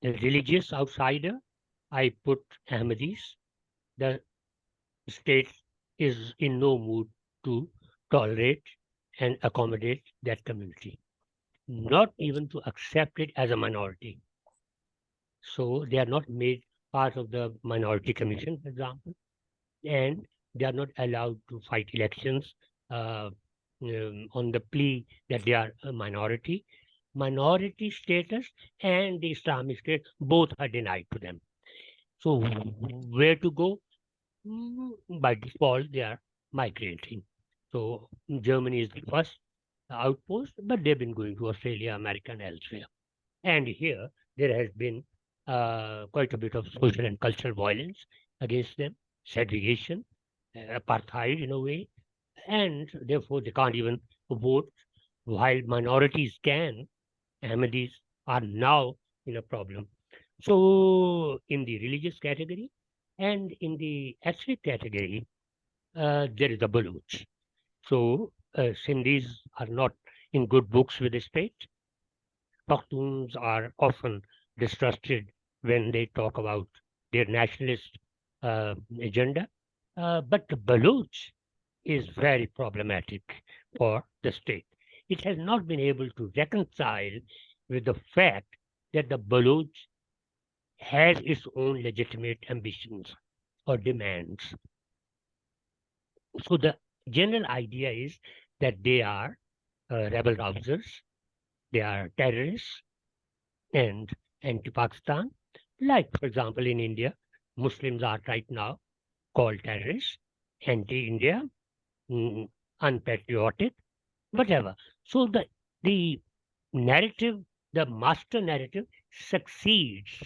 the religious outsider, I put Ahmadis. The state is in no mood to tolerate and accommodate that community, not even to accept it as a minority. So they are not made part of the minority commission, for example, and they are not allowed to fight elections on the plea that they are a minority. Minority status and the Islamic State both are denied to them. So where to go? By default, they are migrating. So Germany is the first outpost, but they've been going to Australia, America, and elsewhere. And here there has been quite a bit of social and cultural violence against them, segregation, apartheid in a way, and therefore they can't even vote. While minorities can, Ahmadis are now in a problem. So in the religious category and in the ethnic category, there is a Baloch. So Sindhis are not in good books with the state. Pakhtuns are often distrusted when they talk about their nationalist agenda. But the Baloch is very problematic for the state. It has not been able to reconcile with the fact that the Baloch has its own legitimate ambitions or demands. So the general idea is that they are rebel rousers, they are terrorists and anti-Pakistan. Like, for example, in India, Muslims are right now called terrorists, anti-India, unpatriotic, whatever. So the narrative, the master narrative succeeds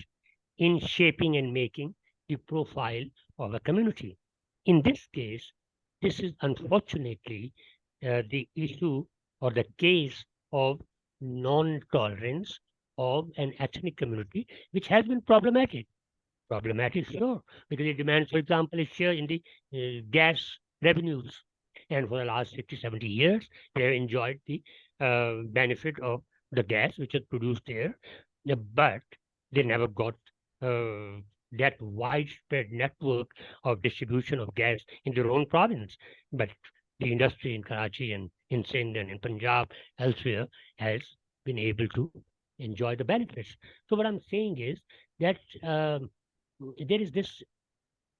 in shaping and making the profile of a community. In this case, this is unfortunately the issue or the case of non-tolerance of an ethnic community, which has been problematic. Problematic, sure, because it demands, for example, a share in the gas revenues. And for the last 60, 70 years, they have enjoyed the benefit of the gas which is produced there, but they never got that widespread network of distribution of gas in their own province. But the industry in Karachi and in Sindh and in Punjab, elsewhere, has been able to enjoy the benefits. So what I'm saying is that there is this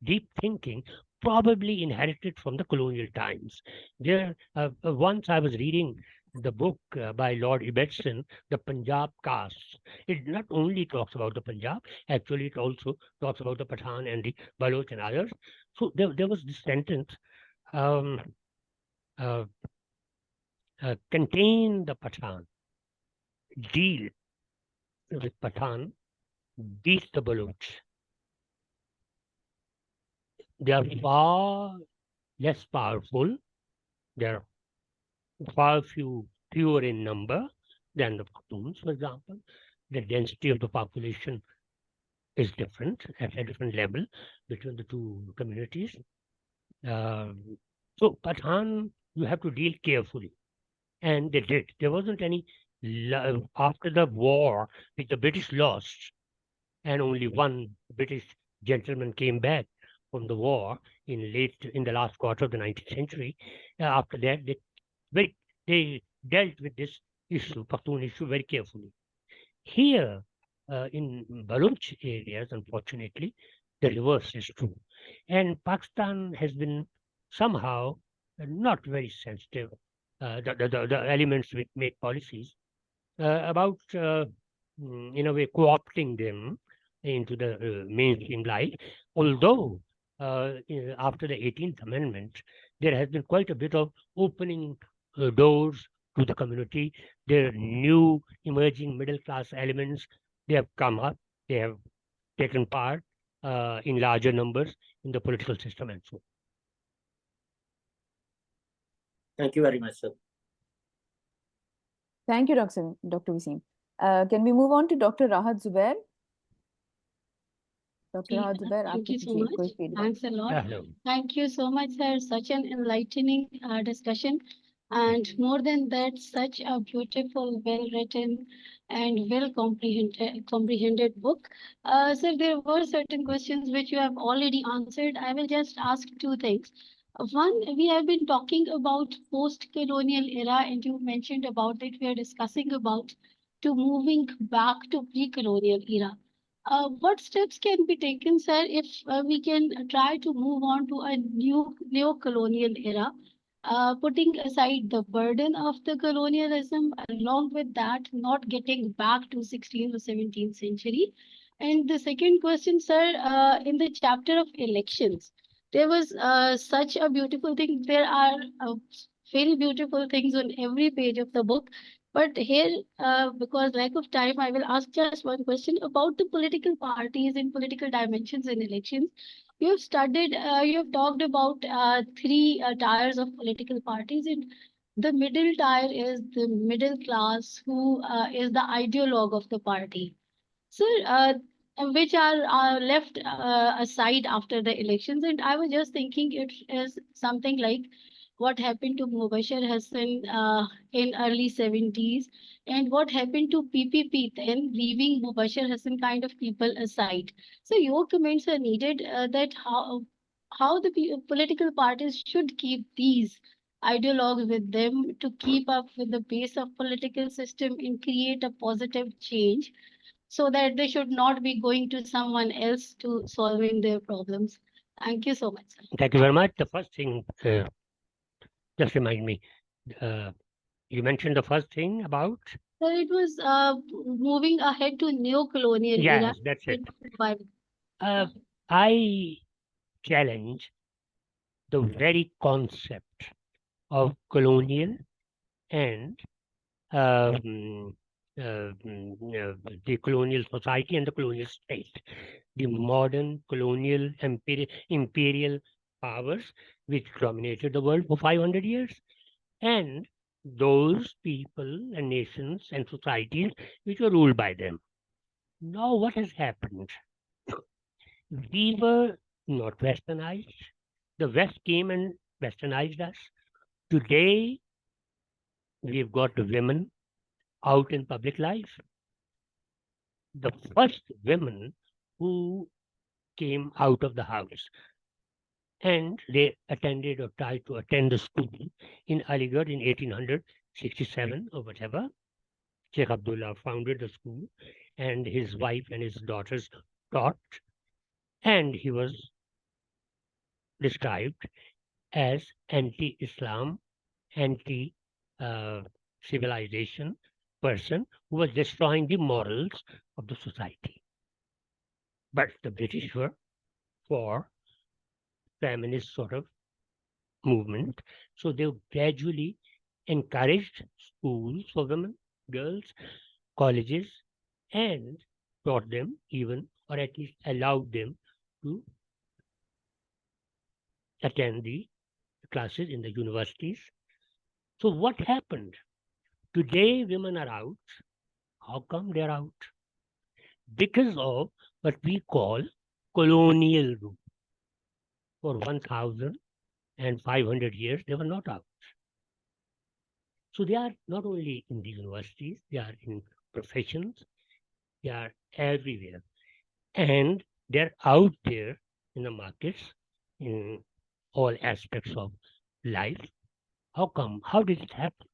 deep thinking, probably inherited from the colonial times. There, once I was reading the book by Lord Ibbotson, The Punjab Castes. It not only talks about the Punjab, actually it also talks about the Pathan and the Baloch and others. So there was this sentence, contain the Pathan, deal with Pathan, beat the Baloch. They are far less powerful. They are far fewer in number than the Pakhtuns, for example. The density of the population is different at a different level between the two communities. So Pathan, you have to deal carefully. And they did. There wasn't any, after the war, which the British lost, and only one British gentleman came back from the war in the last quarter of the 19th century. After that, they dealt with this issue, Pakhtun issue, very carefully. Here, in Baloch areas, unfortunately, the reverse is true. And Pakistan has been somehow not very sensitive, the elements which make policies, about, in a way, co-opting them into the mainstream life. Although, after the 18th Amendment, there has been quite a bit of opening doors to the community. There are new emerging middle class elements. They have come up, they have taken part in larger numbers in the political system and so on. Thank you very much, sir. Thank you, Dr. Waseem. Can we move on to Dr. Rahat Zubair? Dr. Rahat Zubair, Thank you so कोई much. feedback? Thanks a lot. Hello. Thank you so much, sir. Such an enlightening discussion. And more than that, such a beautiful, well-written and well-comprehended book. Sir, there were certain questions which you have already answered. I will just ask two things. One, we have been talking about post-colonial era, and you mentioned about it. We are discussing about to moving back to pre-colonial era. What steps can be taken, sir, if we can try to move on to a new neo-colonial era, putting aside the burden of the colonialism, along with that, not getting back to 16th or 17th century? And the second question, sir, in the chapter of elections, there was such a beautiful thing. There are very beautiful things on every page of the book. But here, because lack of time, I will ask just one question about the political parties and political dimensions in elections. You have studied, you have talked about three tiers of political parties, and the middle tier is the middle class, who is the ideologue of the party. Sir, which are left aside after the elections. And I was just thinking it is something like what happened to Mubashir Hassan in early 70s and what happened to PPP then, leaving Mubashir Hassan kind of people aside. So your comments are needed that how the political parties should keep these ideologues with them to keep up with the pace of political system and create a positive change, so that they should not be going to someone else to solving their problems. Thank you so much, sir. Thank you very much. The first thing, just remind me, you mentioned the first thing about? So it was moving ahead to neo-colonial Yes, era. that's it. By I challenge the very concept of colonial and the colonial society and the colonial state, the modern colonial imperial powers which dominated the world for 500 years, and those people and nations and societies which were ruled by them. Now what has happened? We were not westernized. The West came and westernized us. Today, we've got women out in public life. The first women who came out of the house and they attended or tried to attend the school in Aligarh in 1867 or whatever. Sheikh Abdullah founded the school and his wife and his daughters taught, and he was described as anti-Islam, anti-civilization person who was destroying the morals of the society. But the British were for feminist sort of movement, so they gradually encouraged schools for women, girls, colleges, and taught them even, or at least allowed them to attend the classes in the universities. So what happened? Today, women are out. How come they're out? Because of what we call colonial rule. For 1,500 years, they were not out. So they are not only in the universities, they are in professions, they are everywhere. And they're out there in the markets, in all aspects of life. How come? How did it happen?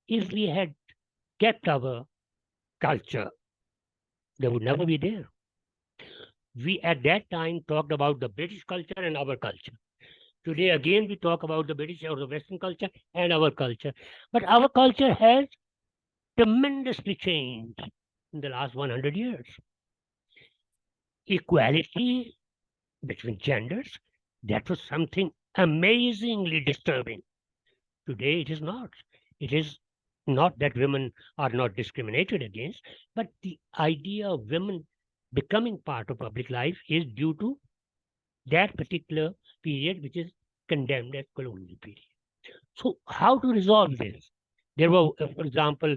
If we had kept our culture, they would never be there. We at that time talked about the British culture and our culture. Today, again, we talk about the British or the Western culture and our culture. But our culture has tremendously changed in the last 100 years. Equality between genders, that was something amazingly disturbing. Today, it is not. It is not that women are not discriminated against, but the idea of women becoming part of public life is due to that particular period, which is condemned as colonial period. So how to resolve this? There were, for example,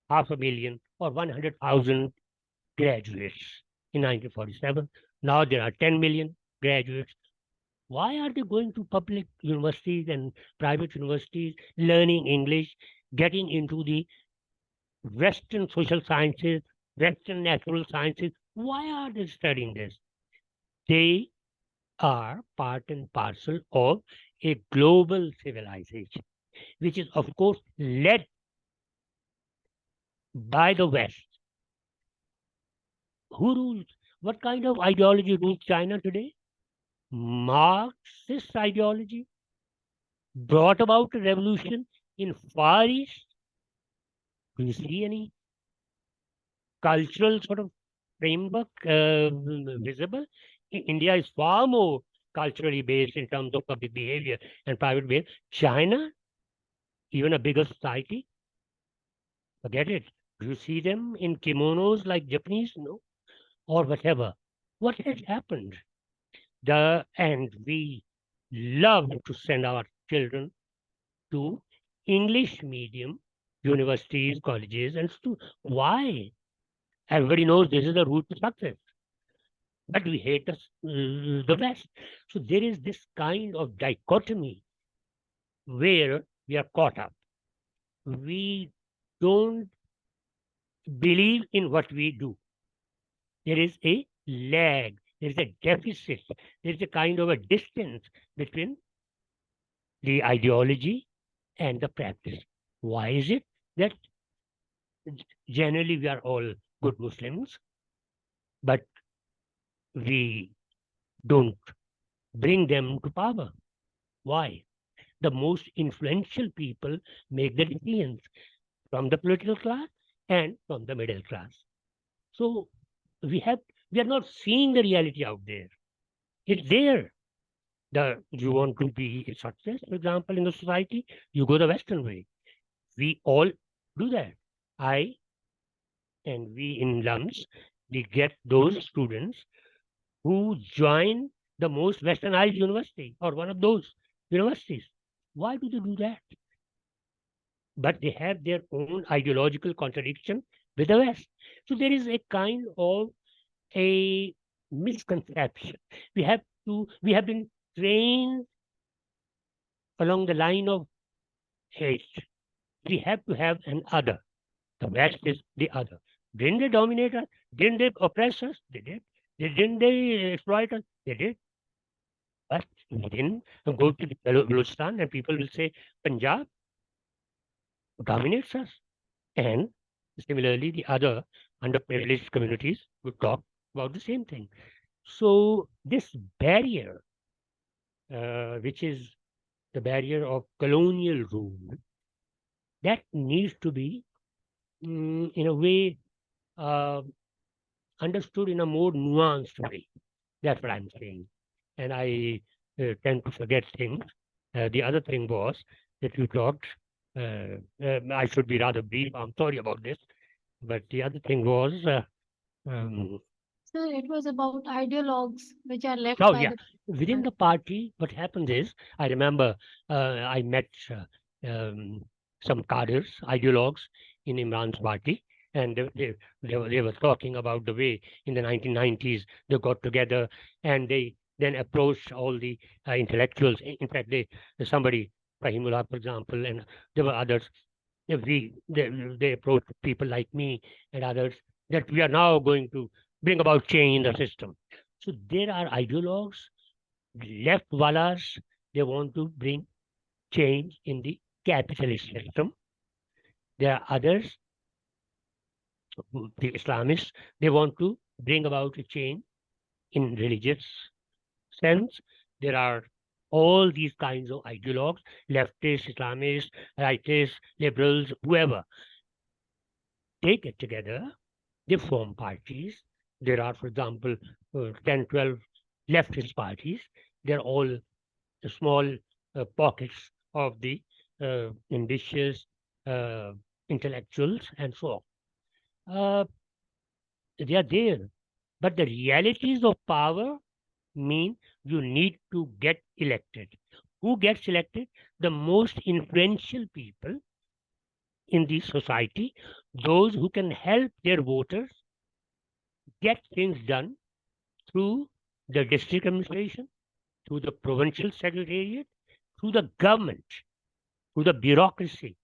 500,000 or 100,000 graduates in 1947. Now there are 10 million graduates. Why are they going to public universities and private universities, learning English, getting into the Western social sciences, Western natural sciences? Why are they studying this? They are part and parcel of a global civilization, which is, of course, led by the West. Who rules? What kind of ideology rules China today? Marxist ideology brought about a revolution in Far East. Do you see any cultural sort of framework visible? India is far more culturally based in terms of public behavior and private behavior. China, even a bigger society, forget it. Do you see them in kimonos like Japanese? No. Or whatever. What has happened? And we love to send our children to English medium universities, colleges, and why? Everybody knows this is the route to success. But we hate the West. So there is this kind of dichotomy where we are caught up. We don't believe in what we do. There is a lag, there is a deficit, there is a kind of a distance between the ideology and the practice. Why is it that generally we are all good Muslims, but we don't bring them to power? Why? The most influential people make the decisions from the political class and from the middle class. So we are not seeing the reality out there. It's there. You want to be a success, for example, in the society, you go the Western way. We all do that. I and we in LUMS, we get those students who join the most westernized university or one of those universities. Why do they do that? But they have their own ideological contradiction with the West. So there is a kind of a misconception. We have been trained along the line of hate. We have to have an other. The West is the other. Didn't they dominate us? Didn't they oppress us? They did. Didn't they exploit us? They did. But we didn't go to Balochistan and people will say Punjab dominates us. And similarly, the other underprivileged communities would talk about the same thing. So this barrier, which is the barrier of colonial rule, that needs to be, in a way, understood in a more nuanced way. That's what I'm saying. And I tend to forget things. The other thing was that you talked, I should be rather brief, I'm sorry about this, but the other thing was, Sir, it was about ideologues which are left oh by yeah, within the party, what happens is, I remember I met some cadres, ideologues in Imran's party, and they were talking about the way in the 1990s they got together and they then approached all the intellectuals. In fact, somebody, Rahimullah, for example, and there were others. They approached people like me and others that we are now going to bring about change in the system. So there are ideologues, left walas, they want to bring change in the capitalist system. There are others, the Islamists, they want to bring about a change in religious sense. There are all these kinds of ideologues, leftists, Islamists, rightists, liberals, whoever. They get together, they form parties. There are, for example, 10, 12 leftist parties. They're all small pockets of the ambitious intellectuals and so on. They are there. But the realities of power mean you need to get elected. Who gets elected? The most influential people in the society, those who can help their voters get things done through the district administration, through the provincial secretariat, through the government, through the bureaucracy.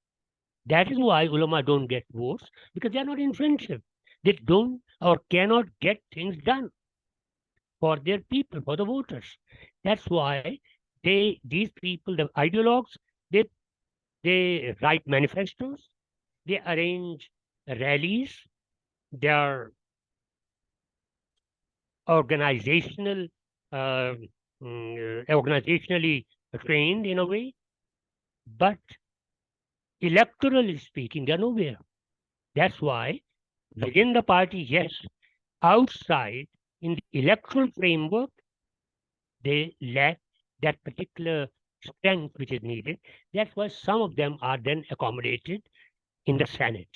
That is why ulama don't get votes, because they are not influential. They don't or cannot get things done for their people, for the voters. That's why these people, the ideologues, they write manifestos, they arrange rallies, they are organizational, organizationally trained in a way, but electorally speaking, they're nowhere. That's why within the party, yes, outside in the electoral framework, they lack that particular strength which is needed. That's why some of them are then accommodated in the Senate.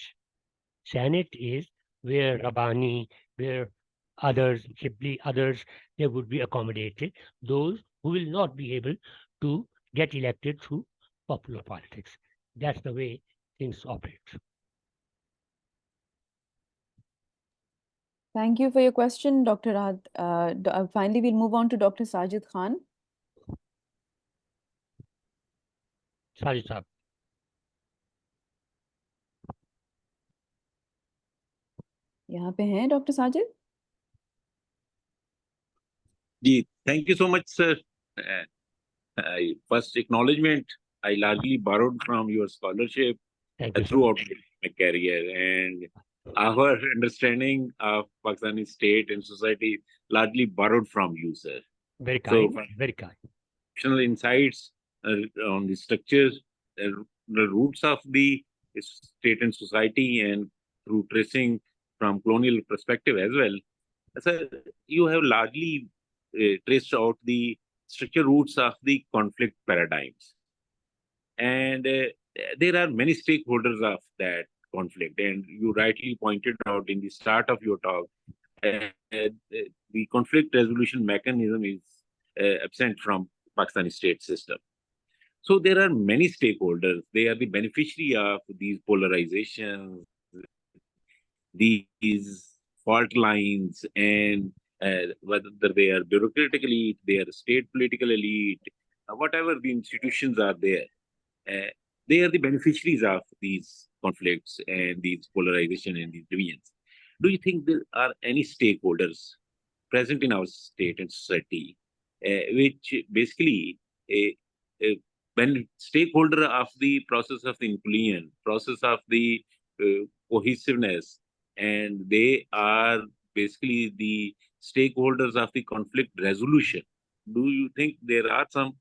Senate is where Rabbani, where others, Shibli, others, they would be accommodated. Those who will not be able to get elected through popular politics. That's the way things operate. Thank you for your question, Dr. Rahat. Finally, we'll move on to Dr. Sajid Khan. Sajid Saab. यहाँ पे हैं Dr. Sajid? Thank you so much, sir. First acknowledgement, I largely borrowed from your scholarship throughout my career, and our understanding of Pakistani state and society largely borrowed from you, sir. Very kind, very kind. Insights on the structures, the roots of the state and society, and through tracing from colonial perspective as well. So you have largely traced out the structure roots of the conflict paradigms. And there are many stakeholders of that conflict. And you rightly pointed out in the start of your talk, the conflict resolution mechanism is absent from Pakistani state system. So there are many stakeholders. They are the beneficiary of these polarizations, these fault lines, and whether they are bureaucratic elite, they are state political elite, whatever the institutions are there, they are the beneficiaries of these conflicts and these polarization and these divisions. Do you think there are any stakeholders present in our state and society which basically when stakeholder of the process of inclusion, process of the cohesiveness, and they are basically the stakeholders of the conflict resolution? Do you think there are some?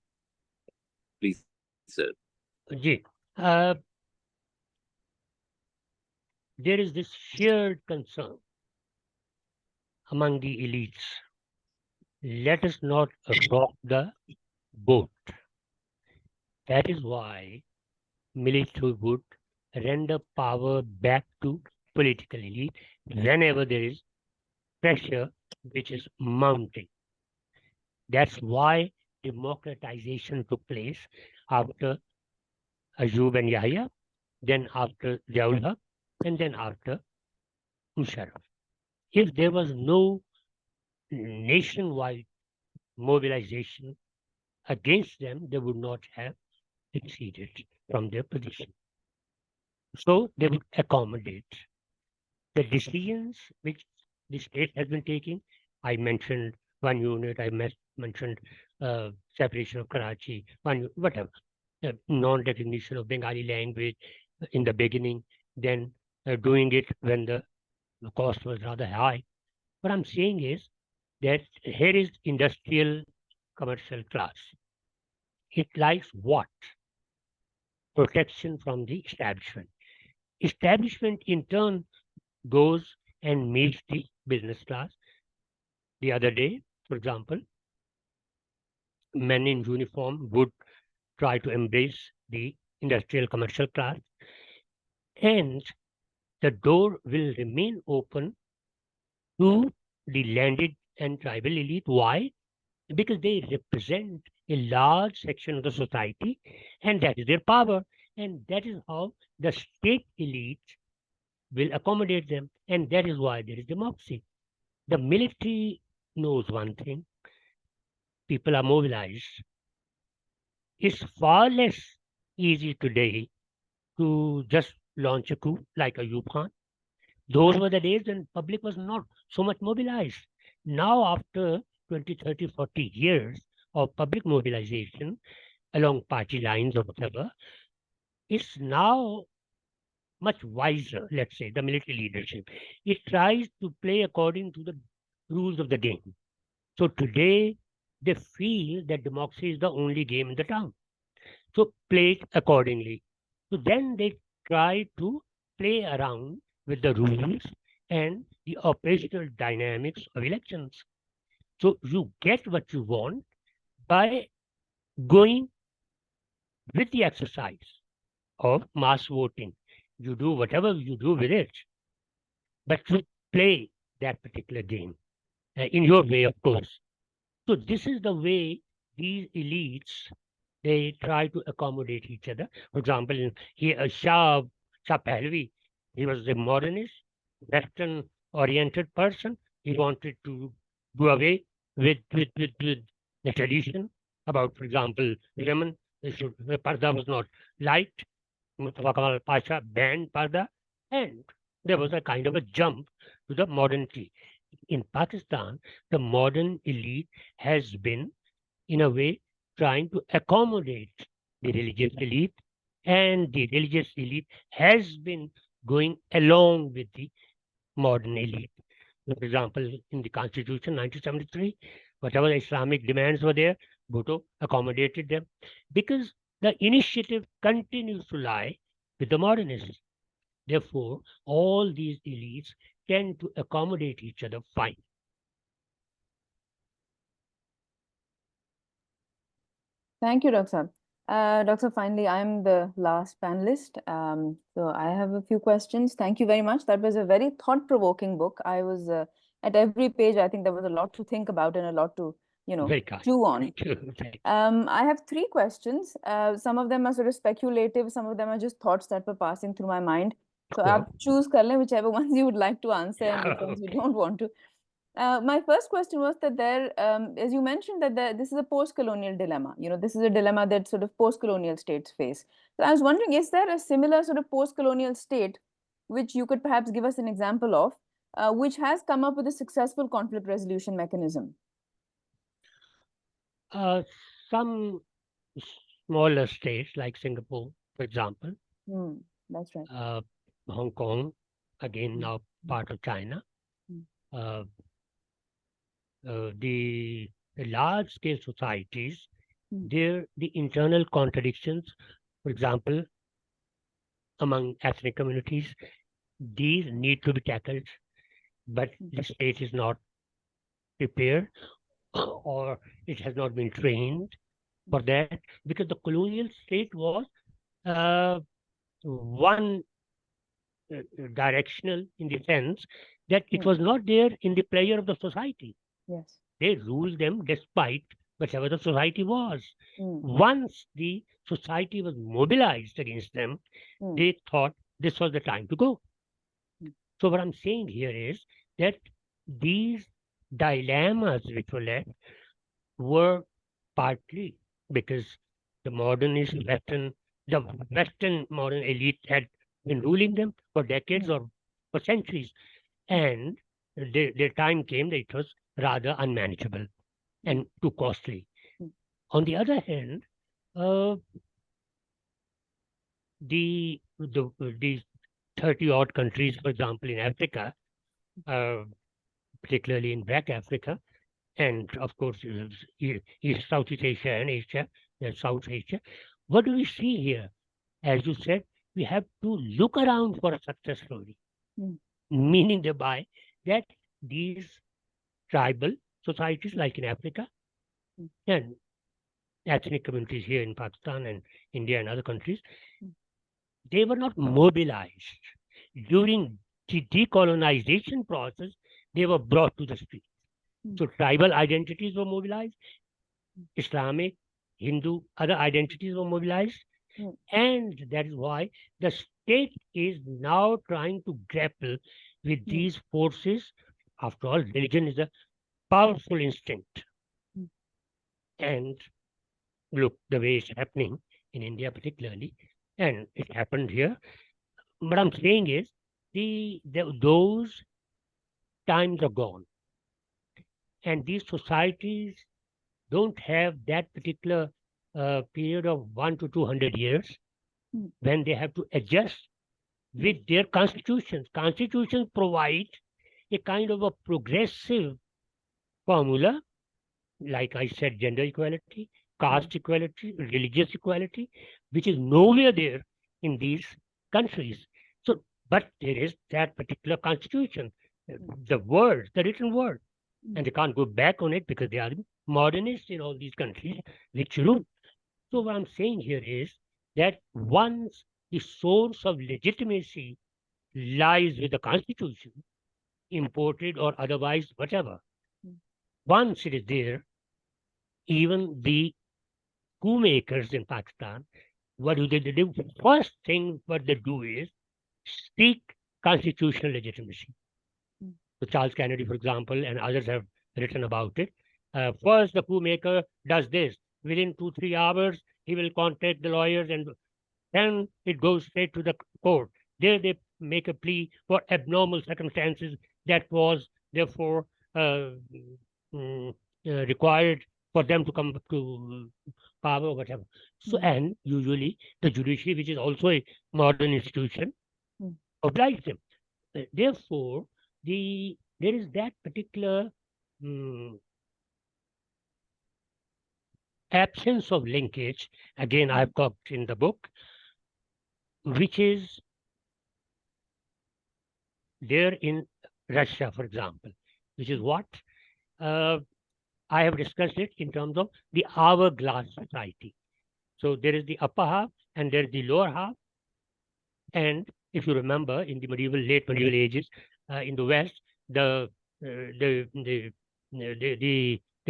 Please, sir. There is this shared concern among the elites. Let us not rock the boat. That is why military would render power back to political elite whenever there is pressure which is mounting. That's why democratization took place after Ayub and Yahya, then after Ziaul Haq, and then after Musharraf. If there was no nationwide mobilization against them, they would not have succeeded from their position. So they would accommodate the decisions which the state has been taking. I mentioned one unit, I mentioned separation of Karachi, whatever, non-recognition of Bengali language in the beginning, then doing it when the cost was rather high. What I'm saying is, that here is industrial commercial class. It likes what? Protection from the establishment. Establishment in turn goes and meets the business class. The other day, for example, men in uniform would try to embrace the industrial commercial class, and the door will remain open to the landed and tribal elite. Why? Because they represent a large section of the society, and that is their power. And that is how the state elite will accommodate them. And that is why there is democracy. The military knows one thing: people are mobilized. It's far less easy today to just launch a coup like a Yukon. Those were the days when public was not so much mobilized. Now, after 20, 30, 40 years of public mobilization along party lines or whatever, it's now much wiser, let's say, the military leadership. It tries to play according to the rules of the game. So today, they feel that democracy is the only game in the town. So play it accordingly. So then they try to play around with the rules and the operational dynamics of elections. So you get what you want by going with the exercise of mass voting. You do whatever you do with it, but you play that particular game in your way, of course. So this is the way these elites, they try to accommodate each other. For example, Shah Pahlavi, he was a modernist, Western-oriented person. He wanted to do away with the tradition about, for example, women. The parda was not liked. Mustafa Kamal Pasha banned parda, and there was a kind of a jump to the modernity. In Pakistan, the modern elite has been, in a way, trying to accommodate the religious elite, and the religious elite has been going along with the modern elite. For example, in the Constitution 1973, whatever Islamic demands were there, Bhutto accommodated them because the initiative continues to lie with the modernists. Therefore, all these elites tend to accommodate each other fine. Thank you, Dr. Dr. Finally, I'm the last panelist. So I have a few questions. Thank you very much. That was a very thought-provoking book. I was at every page, I think there was a lot to think about and a lot to, chew on. I have three questions. Some of them are sort of speculative. Some of them are just thoughts that were passing through my mind. So I'll choose whichever ones you would like to answer and which ones you don't want to. My first question was that as you mentioned, that this is a post-colonial dilemma. This is a dilemma that sort of post-colonial states face. So I was wondering, is there a similar sort of post-colonial state which you could perhaps give us an example of, which has come up with a successful conflict resolution mechanism? Some smaller states like Singapore, for example. That's right. Hong Kong, again now part of China. The large-scale societies, the internal contradictions, for example, among ethnic communities, these need to be tackled, but the state is not prepared or it has not been trained for that, because the colonial state was one directional in the sense that it was not there in the pleasure of the society. Yes. They ruled them despite whatever the society was. Once the society was mobilized against them, they thought this was the time to go. So what I'm saying here is that these dilemmas which were left were partly because the modernist the Western modern elite had been ruling them for decades or for centuries. And their time came that it was rather unmanageable and too costly. On the other hand, the 30-odd countries, for example, in Africa, particularly in Black Africa, and of course, Southeast Asia and Asia, South Asia. What do we see here? As you said, we have to look around for a success story, meaning thereby that these tribal societies, like in Africa, and ethnic communities here in Pakistan and India and other countries, they were not mobilized. During the decolonization process, they were brought to the streets. So tribal identities were mobilized, Islamic, Hindu, other identities were mobilized. And that is why the state is now trying to grapple with these forces. After all, religion is a powerful instinct. And look, the way it's happening in India particularly, and it happened here. What I'm saying is, those times are gone. And these societies don't have that particular period of 100 to 200 years when they have to adjust with their constitutions. Constitutions provide a kind of a progressive formula, like I said, gender equality, caste equality, religious equality, which is nowhere there in these countries. So, but there is that particular constitution, the word, the written word, and they can't go back on it because they are modernists in all these countries, which rule. So what I'm saying here is that once the source of legitimacy lies with the constitution, imported or otherwise, whatever, once it is there, even the coup makers in Pakistan, what do they do? First thing what they do is seek constitutional legitimacy. So Charles Kennedy, for example, and others have written about it. First, the coup maker does this. Within 2-3 hours, he will contact the lawyers, and then it goes straight to the court. There they make a plea for abnormal circumstances that was therefore required for them to come to power or whatever. So, and usually the judiciary, which is also a modern institution, obliges them. Therefore, there is that particular absence of linkage, again, I've talked in the book, which is there in Russia, for example, which is what? I have discussed it in terms of the hourglass society. So there is the upper half and there is the lower half. And if you remember, in the late medieval ages, in the West, there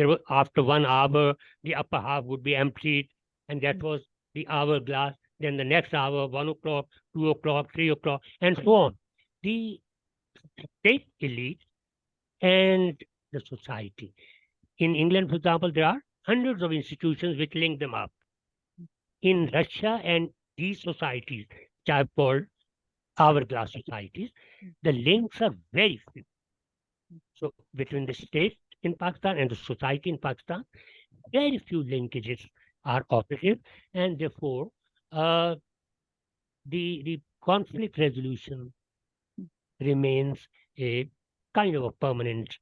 was, after 1 hour, the upper half would be emptied, and that was the hourglass. Then the next hour, 1 o'clock, 2 o'clock, 3 o'clock, and so on. The state elite and the society. In England, for example, there are hundreds of institutions which link them up. In Russia and these societies, which I've called hourglass societies, the links are very few. So between the state in Pakistan and the society in Pakistan, very few linkages are operative, and therefore the conflict resolution remains a kind of a permanent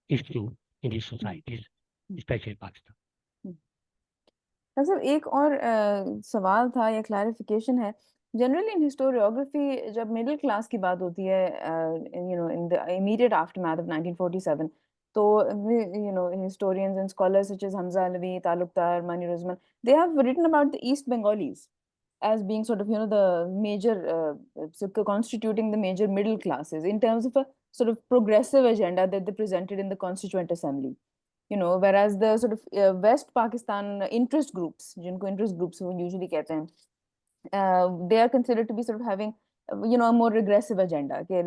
issue in these societies, especially Pakistan. Sir एक और सवाल था या clarification है generally in historiography जब middle class की बात होती है in the immediate aftermath of 1947 तो historians and scholars such as Hamza Alavi, Talukdar, Manir Uzman, they have written about the East Bengalis as being sort of the major constituting the major middle classes in terms of a sort of progressive agenda that they presented in the Constituent Assembly. Whereas the sort of West Pakistan interest groups, jinko interest groups who usually कहते हैं, they are considered to be sort of having, a more regressive agenda, कि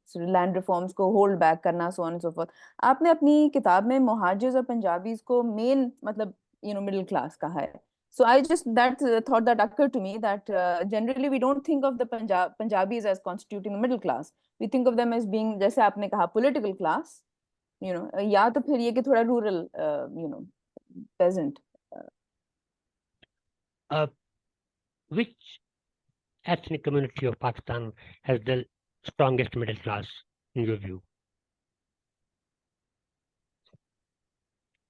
sort of land reforms को hold back करना, so on and so forth. आपने अपनी किताब में Muhajirs और Punjabis को main मतलब middle class कहा है. So I just thought that occurred to me that generally we don't think of the Punjabis as constituting the middle class. We think of them as being, जैसे आपने कहा, political class. या तो फिर ये कि थोड़ा rural, peasant. Which ethnic community of Pakistan has the strongest middle class in your view?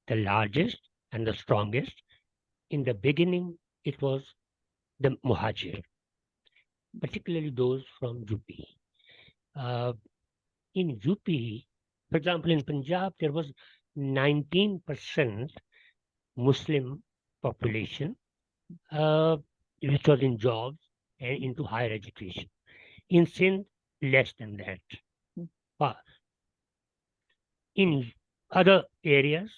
the largest and the strongest. In the beginning, it was the Muhajir, particularly those from UP. In UP, for example, in Punjab, there was 19% Muslim population, which was in jobs and into higher education. In Sindh, less than that. In other areas,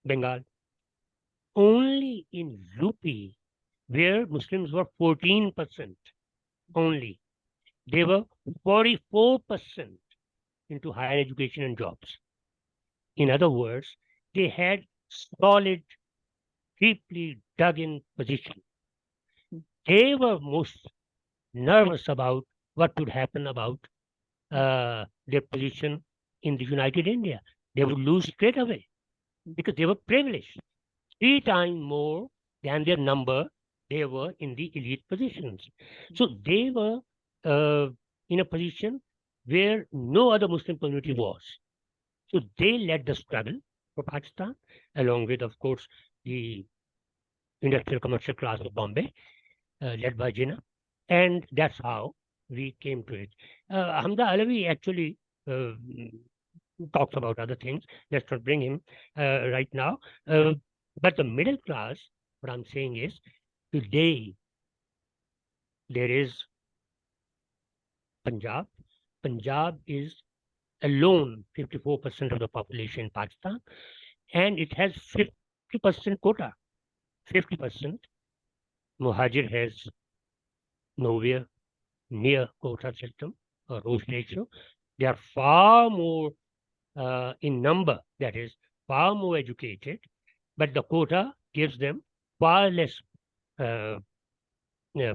Bengal, only in UP, where Muslims were 14% only, they were 44% into higher education and jobs. In other words, they had solid, deeply dug-in position. They were most nervous about what would happen about their position in the United India. They would lose straight away because they were privileged. 3 times more than their number, they were in the elite positions. So they were in a position where no other Muslim community was. So they led the struggle for Pakistan, along with, of course, the industrial commercial class of Bombay, led by Jinnah. And that's how we came to it. Hamza Alawi actually talks about other things. Let's not bring him right now. But the middle class, what I'm saying is, today there is Punjab. Punjab is alone 54% of the population in Pakistan, and it has 50% quota. 50%. Muhajir has nowhere near quota system or road ratio. They are far more in number, that is, far more educated, but the quota gives them far less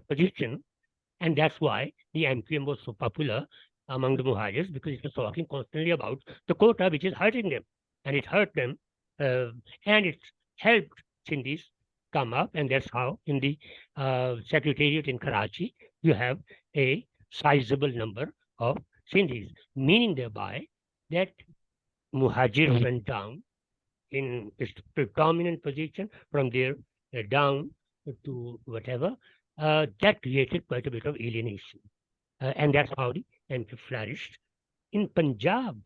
position, and that's why the MQM was so popular among the Muhajirs, because it was talking constantly about the quota, which is hurting them, and it hurt them, and it helped Sindhis come up, and that's how in the Secretariat in Karachi, you have a sizable number of Sindhis, meaning thereby that Muhajir went down in its predominant position from there down to whatever. That created quite a bit of alienation. And that's how the MP flourished. In Punjab,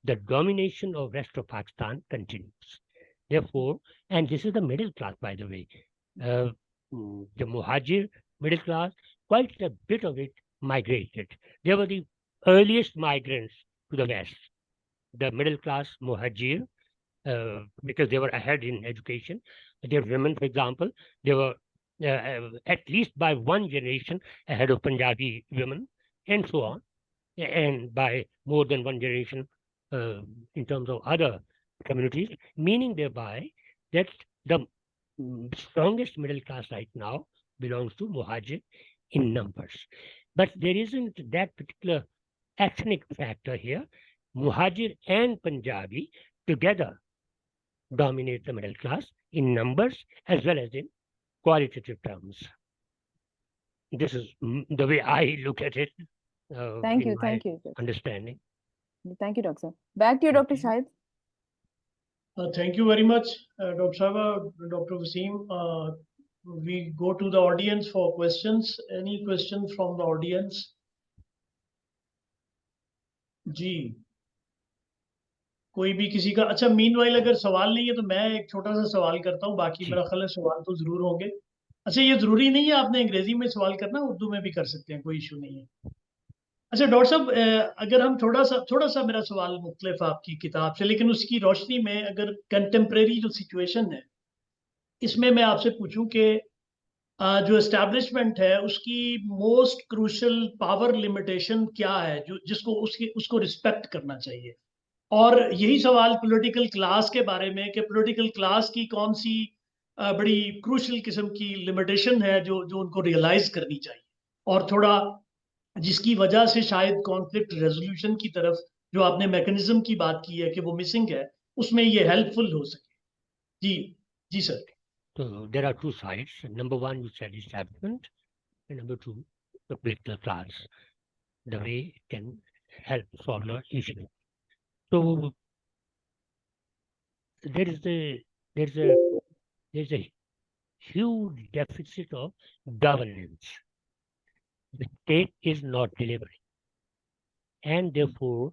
the domination of rest of Pakistan continues. Therefore, and this is the middle class, by the way, the Muhajir middle class, quite a bit of it migrated. They were the earliest migrants to the West. The middle class Muhajir, because they were ahead in education. Their women, for example, they were at least by one generation ahead of Punjabi women, and so on, and by more than one generation in terms of other communities, meaning thereby that the strongest middle class right now belongs to Muhajir in numbers. But there isn't that particular ethnic factor here. Muhajir and Punjabi together dominate the middle class in numbers as well as in qualitative terms. This is the way I look at it. Thank you. Understanding. Thank you, Doctor. Back to you, Dr. Shahid. Thank you very much, Dr. Shava, Dr. Waseem. We go to the audience for questions. Any questions from the audience? जी कोई भी किसी का अच्छा meanwhile अगर सवाल नहीं है तो मैं एक छोटा सा सवाल करता हूँ बाकी मेरा ख्याल है सवाल तो जरूर होंगे अच्छा ये जरूरी नहीं है आपने अंग्रेजी में सवाल करना उर्दू में भी कर सकते हैं कोई इशू नहीं है अच्छा डॉक्टर साहब अगर हम थोड़ा सा मेरा सवाल मुख्तलिफ आपकी किताब से लेकिन उसकी रोशनी में अगर कंटेम्प्रेरी जो सिचुएशन है इसमें मैं आपसे पूछूं कि जो एस्टैब्लिशमेंट है उसकी मोस्ट क्रूशल पावर लिमिटेशन क्या है जो जिसको उसको रिस्पेक्ट करना चाहिए और यही सवाल पॉलिटिकल क्लास के बारे में कि पॉलिटिकल क्लास की कौन सी बड़ी क्रूशल किस्म की लिमिटेशन है जो उनको रियलाइज करनी चाहिए और थोड़ा जिसकी वजह से शायद कॉन्फ्लिक्ट रेजोल्यूशन की तरफ जो आपने मैकेनिज्म की बात की है कि वो मिसिंग है उसमें ये हेल्पफुल हो सके जी sir So there are two sides. Number one, you said establishment, and number two, the political class, the way it can help solve the issue. So there's a huge deficit of governance. The state is not delivering, and therefore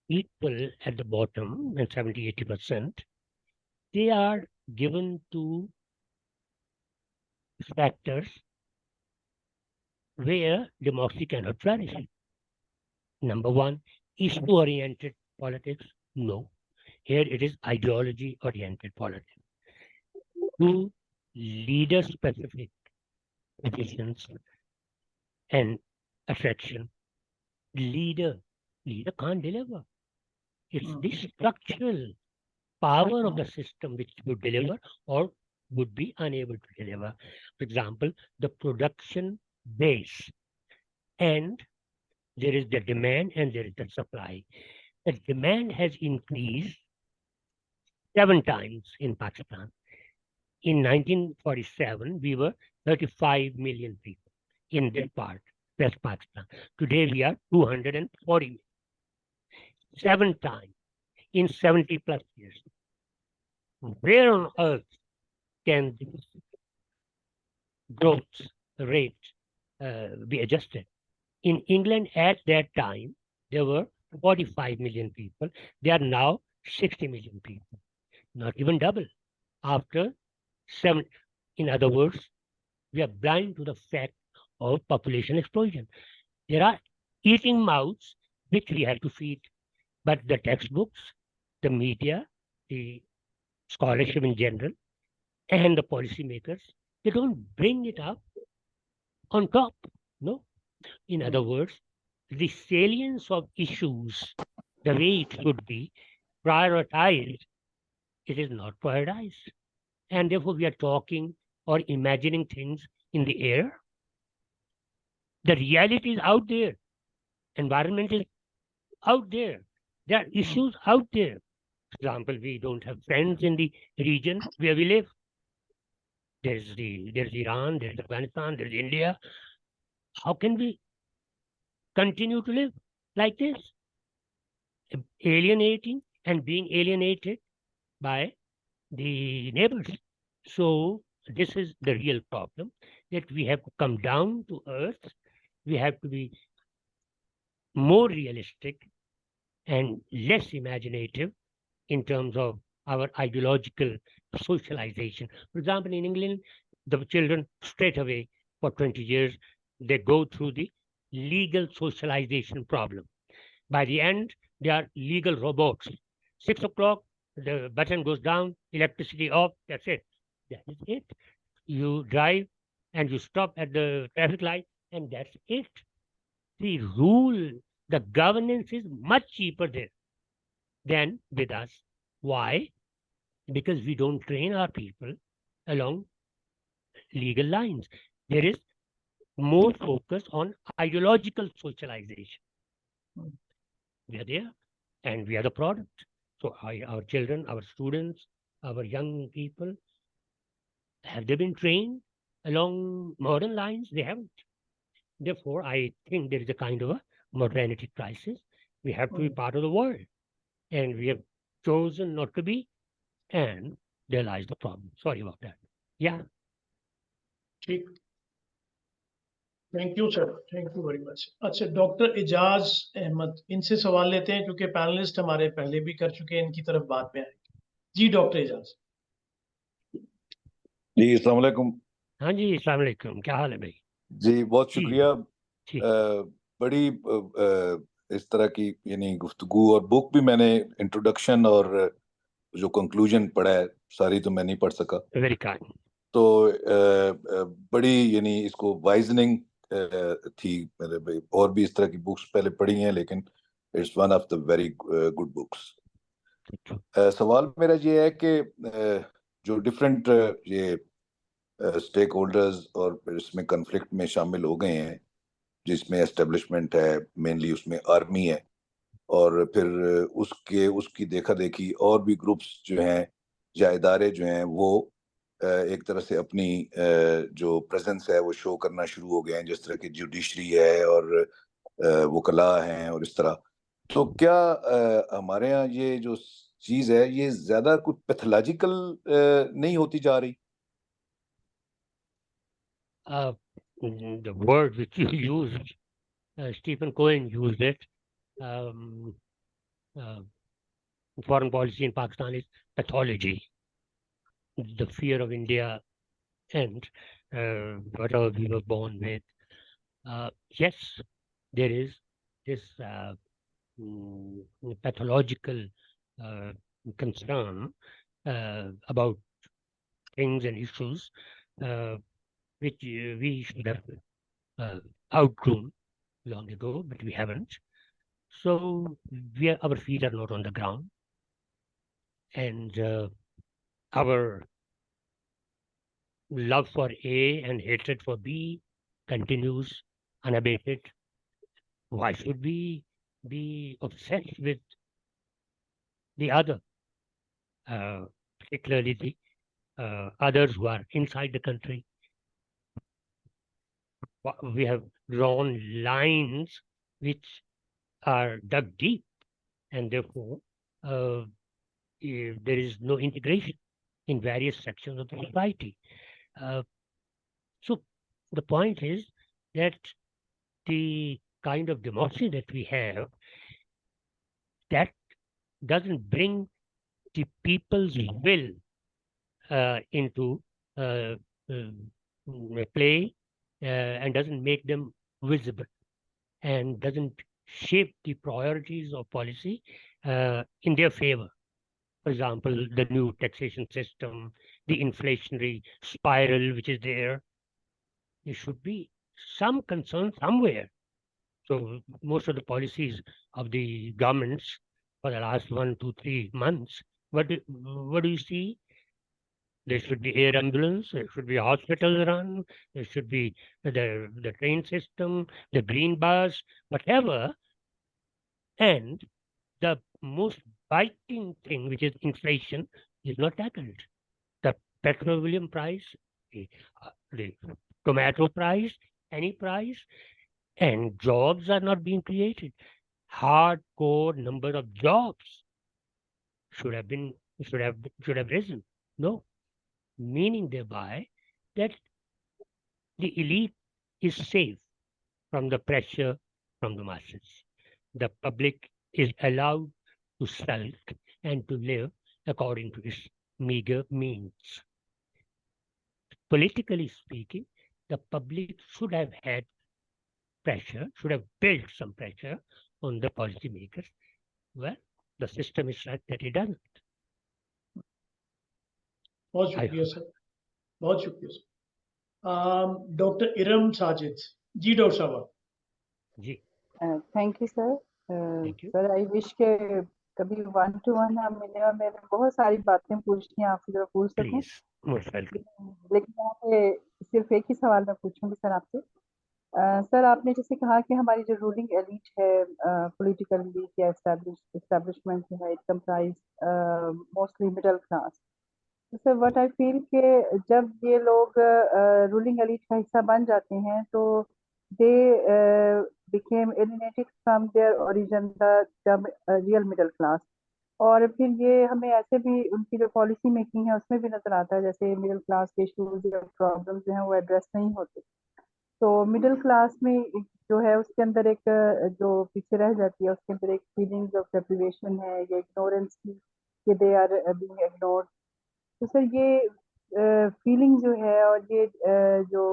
people at the bottom, and 70-80%, they are given to factors where democracy cannot flourish. Number one, issue-oriented politics. No. Here it is ideology-oriented politics. Two, leader-specific positions and attraction. Leader can't deliver. It's the structural power of the system which would deliver or would be unable to deliver. For example, the production base, and there is the demand and there is the supply. The demand has increased 7 times in Pakistan. In 1947, we were 35 million people in this part, West Pakistan. Today, we are 240 million. 7 times in 70 plus years. Where on earth can this growth rate be adjusted? In England at that time, there were 45 million people. There are now 60 million people, not even double. After 7, in other words, we are blind to the fact of population explosion. There are eating mouths which we have to feed, but the textbooks, the media, the scholarship in general, and the policymakers, they don't bring it up on top. No. In other words, the salience of issues, the way it should be prioritized, it is not prioritized. And therefore, we are talking or imagining things in the air. The reality is out there. Environment is out there. There are issues out there. For example, we don't have friends in the region where we live. There's Iran, there's Afghanistan, there's India. How can we continue to live like this? Alienating and being alienated by the neighbors. So this is the real problem, that we have to come down to earth. We have to be more realistic and less imaginative in terms of our ideological socialization. For example, in England, the children straight away for 20 years, they go through the legal socialization problem. By the end, they are legal robots. 6 o'clock, the button goes down, electricity off, that's it. That is it. You drive and you stop at the traffic light, and that's it. The rule, the governance is much cheaper there than with us. Why? Because we don't train our people along legal lines. There is more focus on ideological socialization. We are there, and we are the product. So our children, our students, our young people, have they been trained along modern lines? They haven't. Therefore, I think there is a kind of a modernity crisis. We have to be part of the world, and we have chosen not to be, and there lies the problem. Sorry about that. Yeah. ठीक, thank you sir, thank you very much. अच्छा, doctor Ejaz Ahmad, इनसे सवाल लेते हैं क्योंकि panelist हमारे पहले भी कर चुके हैं, इनकी तरफ बाद में आएंगे। जी डॉक्टर एजाज। जी अस्सलाम वालेकुम। हाँ जी, अस्सलाम वालेकुम, क्या हाल है भाई? जी बहुत शुक्रिया। ठीक। बड़ी इस तरह की यानी गुफ्तगू, और बुक भी मैंने इंट्रोडक्शन और जो कंक्लूजन पढ़ा है, सारी तो मैं नहीं पढ़ सका। Very kind. तो बड़ी यानी इसको वाइजनिंग थी मेरे भाई, और भी इस तरह की बुक्स पहले पढ़ी हैं, लेकिन it's one of the very good books. सवाल मेरा ये है कि जो डिफरेंट ये स्टेक होल्डर्स और इसमें कन्फ्लिक्ट में शामिल हो गए हैं, जिसमें एस्टेब्लिशमेंट है, मेनली उसमें आर्मी है, और फिर उसकी देखा देखी और भी ग्रुप्स जो हैं या इदारे जो हैं, वो एक तरह से अपनी जो प्रेजेंस है वो शो करना शुरू हो गए हैं, जिस तरह की जुडिशरी है और वकला हैं और इस तरह। तो क्या हमारे यहाँ ये जो चीज है ये ज्यादा कुछ पैथोलॉजिकल नहीं होती जा रही? The word which you used, Stephen Cohen used it. Foreign policy in Pakistan is pathology. The fear of India and whatever we were born with. Yes, there is this pathological concern about things and issues which we should have outgrown long ago, but we haven't. So our feet are not on the ground, and our love for A and hatred for B continues unabated. Why should we be obsessed with the other, particularly the others who are inside the country? We have drawn lines which are dug deep, and therefore there is no integration in various sections of the society. So the point is that the kind of democracy that we have, that doesn't bring the people's will into play and doesn't make them visible and doesn't shape the priorities of policy in their favor. For example, the new taxation system, the inflationary spiral which is there. There should be some concern somewhere. So most of the policies of the governments for the last 1, 2, 3 months, what do you see? There should be air ambulance, there should be hospitals run, there should be the train system, the green bus, whatever. And the most biting thing, which is inflation, is not tackled. The petroleum price, the tomato price, any price, and jobs are not being created. Hardcore number of jobs should have risen. No, meaning thereby that the elite is safe from the pressure from the masses. The public is allowed to sulk and to live according to its meager means. Politically speaking, the public should have had pressure, should have built some pressure on the policymakers. Well, the system is such that it doesn't. बहुत शुक्रिया sir, बहुत शुक्रिया sir. Doctor Iram Sajid ji, doctor साहब जी। Thank you sir. Sir I wish के कभी 1-to-1 हम मिले और मैंने बहुत सारी बातें पूछनी है आपसे जो पूछ सकूं, लेकिन यहाँ पे सिर्फ एक ही सवाल मैं पूछूंगी सर आपसे। सर आपने जैसे कहा कि हमारी जो रूलिंग एलिट है, पॉलिटिकल एलिट या एस्टैब्लिशमेंट है, it comprise mostly middle class. Sir what I feel कि जब ये लोग रूलिंग एलिट का हिस्सा बन जाते हैं तो they became alienated from their origin the real middle class. और फिर ये हमें ऐसे भी उनकी जो पॉलिसी मेकिंग है उसमें भी नजर आता है, जैसे मिडिल क्लास के इशूज या प्रॉब्लम्स जो हैं वो एड्रेस नहीं होते। तो मिडिल क्लास में जो है उसके अंदर एक जो पीछे रह जाती है, उसके अंदर एक फीलिंग्स ऑफ डेप्रिवेशन है या इग्नोरेंस की, कि दे आर बीइंग इग्नोर्ड। तो सर ये फीलिंग जो है और ये जो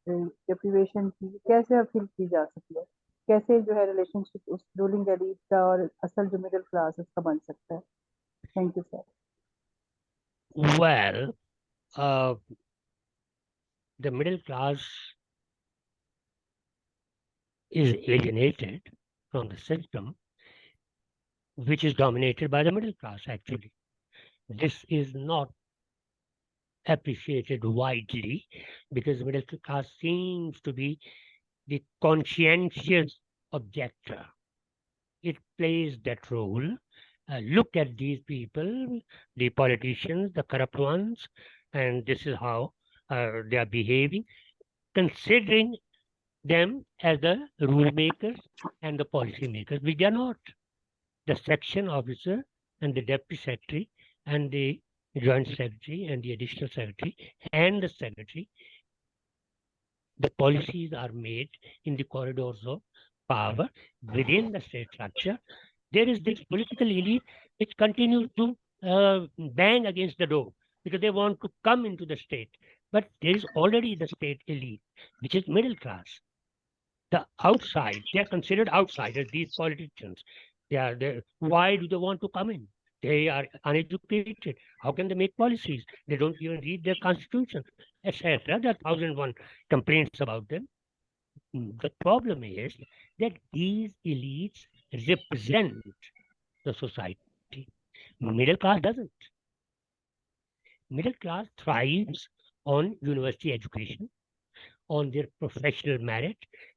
डेप्रिवेशन की कैसे फील की जा सकती है, कैसे जो है रिलेशनशिप उस रूलिंग एलीट का और असल जो मिडिल क्लास उसका बन सकता है? Thank you sir. Well, the middle class is alienated from the system which is dominated by the middle class, actually. This is not appreciated widely because the middle class seems to be the conscientious objector. It plays that role. Look at these people, the politicians, the corrupt ones, and this is how they are behaving, considering them as the rule makers and the policy makers, which they are not. The section officer and the deputy secretary and the joint secretary and the additional secretary and the secretary, the policies are made in the corridors of power within the state structure. There is this political elite which continues to bang against the door because they want to come into the state. But there is already the state elite, which is middle class. The outside, they are considered outsiders, these politicians. Why do they want to come in? They are uneducated. How can they make policies? They don't even read their constitution, etc. There are 1,001 complaints about them. The problem is that these elites represent the society. Middle class doesn't. Middle class thrives on university education, on their professional merit.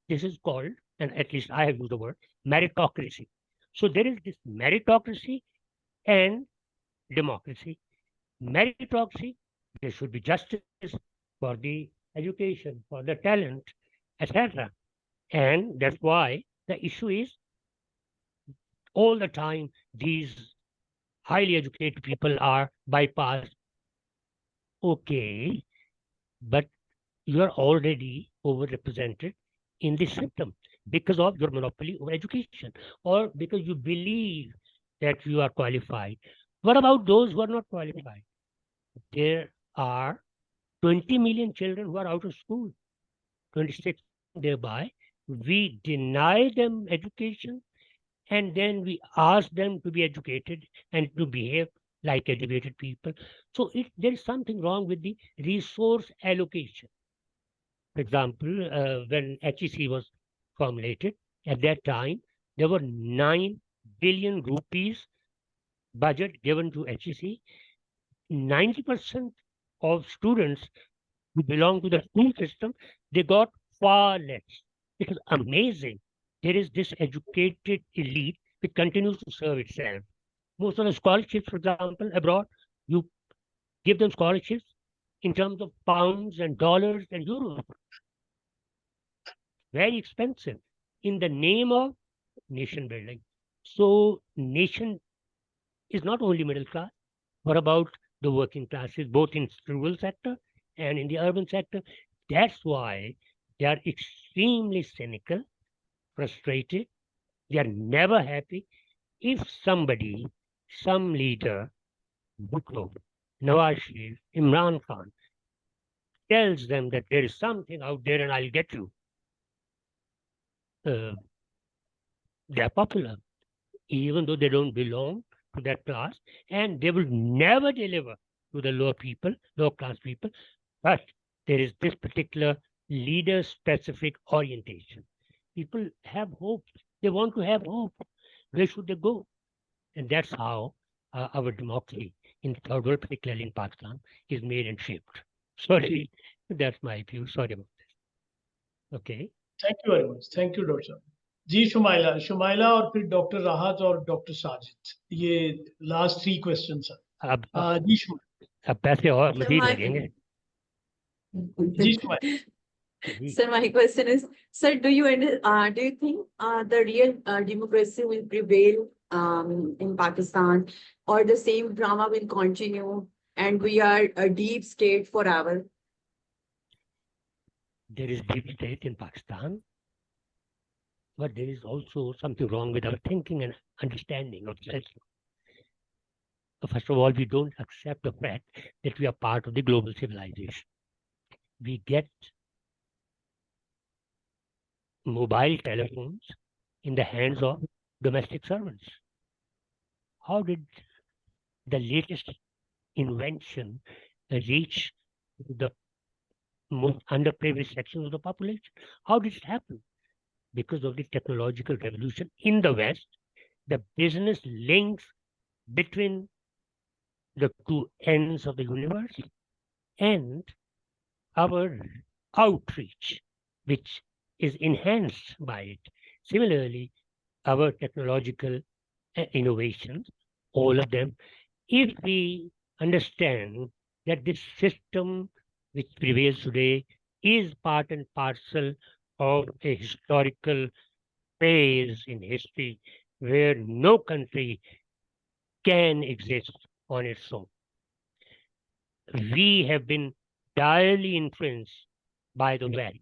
This is called, and at least I have used the word, meritocracy. So there is this meritocracy and democracy. Meritocracy, there should be justice for the education, for the talent, etc. And that's why the issue is all the time these highly educated people are bypassed. Okay, but you are already overrepresented in this system because of your monopoly over education or because you believe that you are qualified. What about those who are not qualified? There are 20 million children who are out of school, 26 thereby. We deny them education and then we ask them to be educated and to behave like educated people. So there is something wrong with the resource allocation. For example, when HEC was formulated, at that time, there were 9 billion rupees budget given to HEC. 90% of students who belong to the school system, they got far less. It was amazing. There is this educated elite which continues to serve itself. Most of the scholarships, for example, abroad, you give them scholarships in terms of pounds and dollars and euros. Very expensive in the name of nation building. So nation is not only middle class. What about the working classes, both in rural sector and in the urban sector? That's why they are extremely cynical, frustrated. They are never happy. If somebody, some leader, Bhutto, Nawaz Sharif, Imran Khan, tells them that there is something out there and I'll get you, they are popular, even though they don't belong to that class, and they will never deliver to the lower people, lower class people. But there is this particular leader-specific orientation. People have hope. They want to have hope. Where should they go? And that's how our democracy in the third world, particularly in Pakistan, is made and shaped. Sorry, that's my view. Sorry about this. Okay. Thank you very much. Thank you, Dr. जी शुमाइला और फिर doctor राहत और doctor Sajid, ये last 3 questions हैं। जी शुमाइला, अब पैसे और मजीद लगेंगे। जी Shumaila. Sir, my question is, sir, do you think the real democracy will prevail in Pakistan, or the same drama will continue and we are a deep state forever? There is deep state in Pakistan, but there is also something wrong with our thinking and understanding of the system. First of all, we don't accept the fact that we are part of the global civilization. We get mobile telephones in the hands of domestic servants. How did the latest invention reach the most underprivileged sections of the population? How did it happen? Because of the technological revolution in the West, the business links between the two ends of the universe and our outreach, which is enhanced by it. Similarly, our technological innovations, all of them, if we understand that this system which prevails today is part and parcel of a historical phase in history where no country can exist on its own. We have been direly influenced by the West.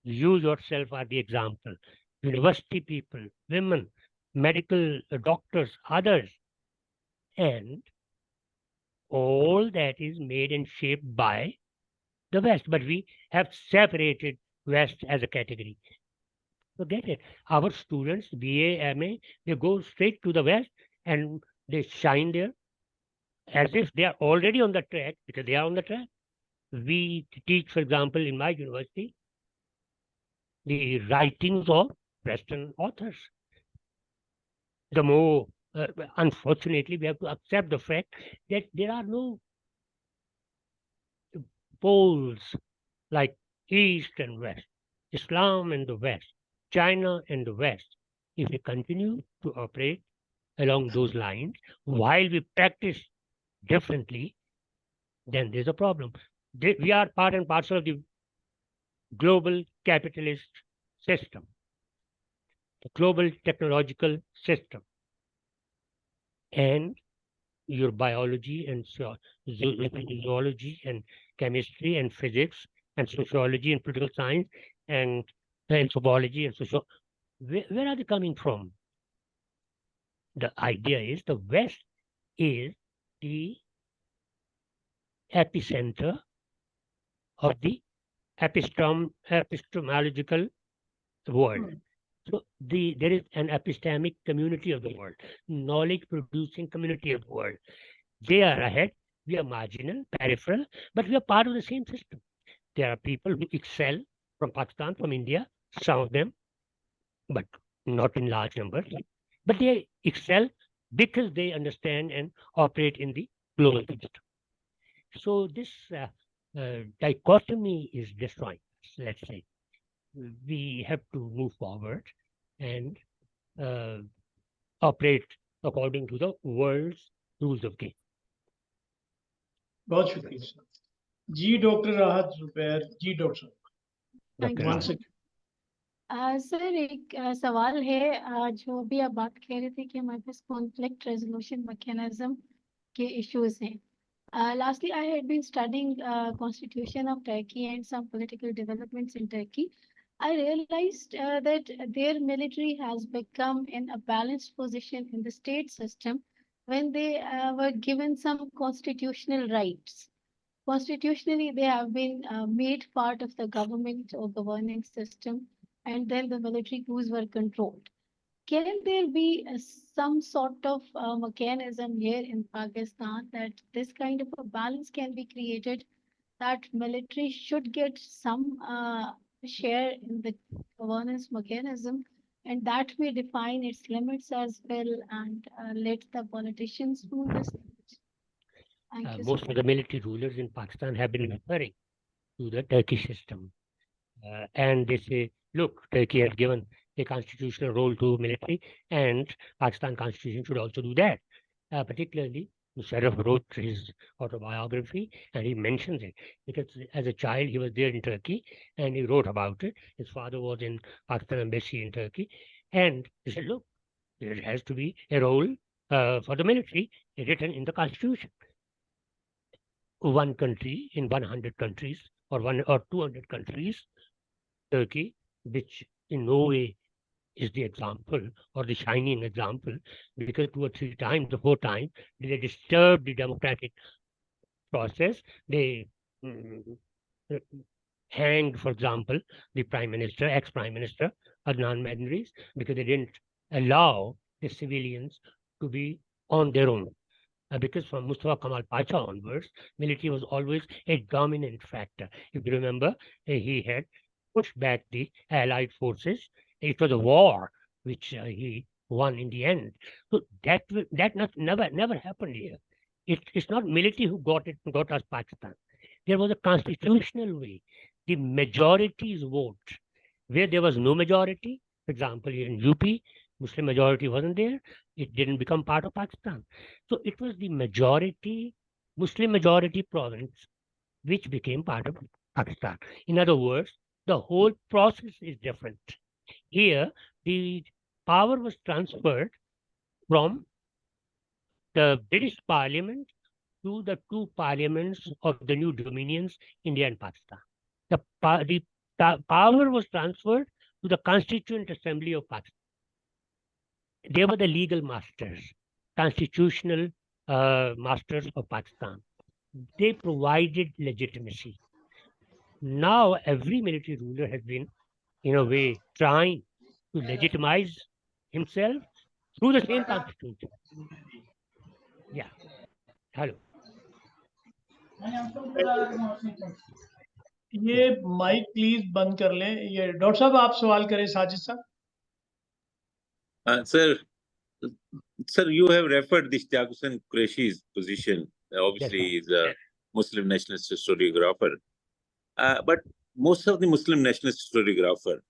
You yourself are the example. University people, women, medical doctors, others. And all that is made and shaped by the West. But we have separated West as a category. Forget it. Our students, BA, MA, they go straight to the West and they shine there as if they are already on the track, because they are on the track. We teach, for example, in my university, the writings of Western authors. The more, unfortunately, we have to accept the fact that there are no poles like East and West, Islam and the West, China and the West. If we continue to operate along those lines while we practice differently, then there's a problem. We are part and parcel of the global capitalist system, the global technological system. And your biology and zoology and chemistry and physics and sociology and political science and anthropology and social, where are they coming from? The idea is the West is the epicenter of the epistemological world. So there is an epistemic community of the world, knowledge-producing community of the world. They are ahead, we are marginal, peripheral, but we are part of the same system. There are people who excel from Pakistan, from India, some of them, but not in large numbers. But they excel because they understand and operate in the global system. So this dichotomy is destroying us, let's say. We have to move forward and operate according to the world's rules of game. बहुत शुक्रिया sir जी doctor राहत जुबैर जी doctor sir एक सवाल है जो भी आप बात कह रहे थे कि हमारे पास कॉन्फ्लिक्ट रेजोल्यूशन मैकेनिज्म के इश्यूज हैं. Lastly, I had been studying Constitution of Turkey and some political developments in Turkey. I realized that their military has become in a balanced position in the state system when they were given some constitutional rights. Constitutionally, they have been made part of the government or governing system, and then the military coups were controlled. Can there be some sort of mechanism here in Pakistan that this kind of a balance can be created, that military should get some share in the governance mechanism, and that may define its limits as well, and let the politicians do this? Thank you. Most of the military rulers in Pakistan have been referring to the Turkish system. And they say, look, Turkey has given a constitutional role to military, and Pakistan constitution should also do that. Particularly, Musharraf wrote his autobiography, and he mentions it because as a child he was there in Turkey, and he wrote about it. His father was in Pakistan embassy in Turkey, and he said, look, there has to be a role for the military written in the constitution. One country in 100 countries or 200 countries, Turkey, which in no way is the example or the shining example, because 2 or 3 times, the 4 times, they disturbed the democratic process. They hanged, for example, the prime minister, ex-prime minister, Adnan Menderes, because they didn't allow the civilians to be on their own. Because from Mustafa Kemal Pasha onwards, military was always a dominant factor. If you remember, he had pushed back the Allied forces. It was a war which he won in the end. So that never happened here. It's not military who got us Pakistan. There was a constitutional way. The majorities vote. Where there was no majority, for example, in UP, Muslim majority wasn't there. It didn't become part of Pakistan. So it was the majority, Muslim majority province, which became part of Pakistan. In other words, the whole process is different. Here, the power was transferred from the British Parliament to the two parliaments of the new dominions, India and Pakistan. The power was transferred to the Constituent Assembly of Pakistan. They were the legal masters, constitutional masters of Pakistan. They provided legitimacy. Now every military ruler has been, in a way, trying to legitimize himself through the same constitution. Yeah. Hello. ये mic please बंद कर लें. ये doctor साहब आप सवाल करें. साजिद साहब. Sir, you have referred this Jagusan Qureshi's position. Obviously, he's a Muslim nationalist historiographer. But most of the Muslim nationalist historiographers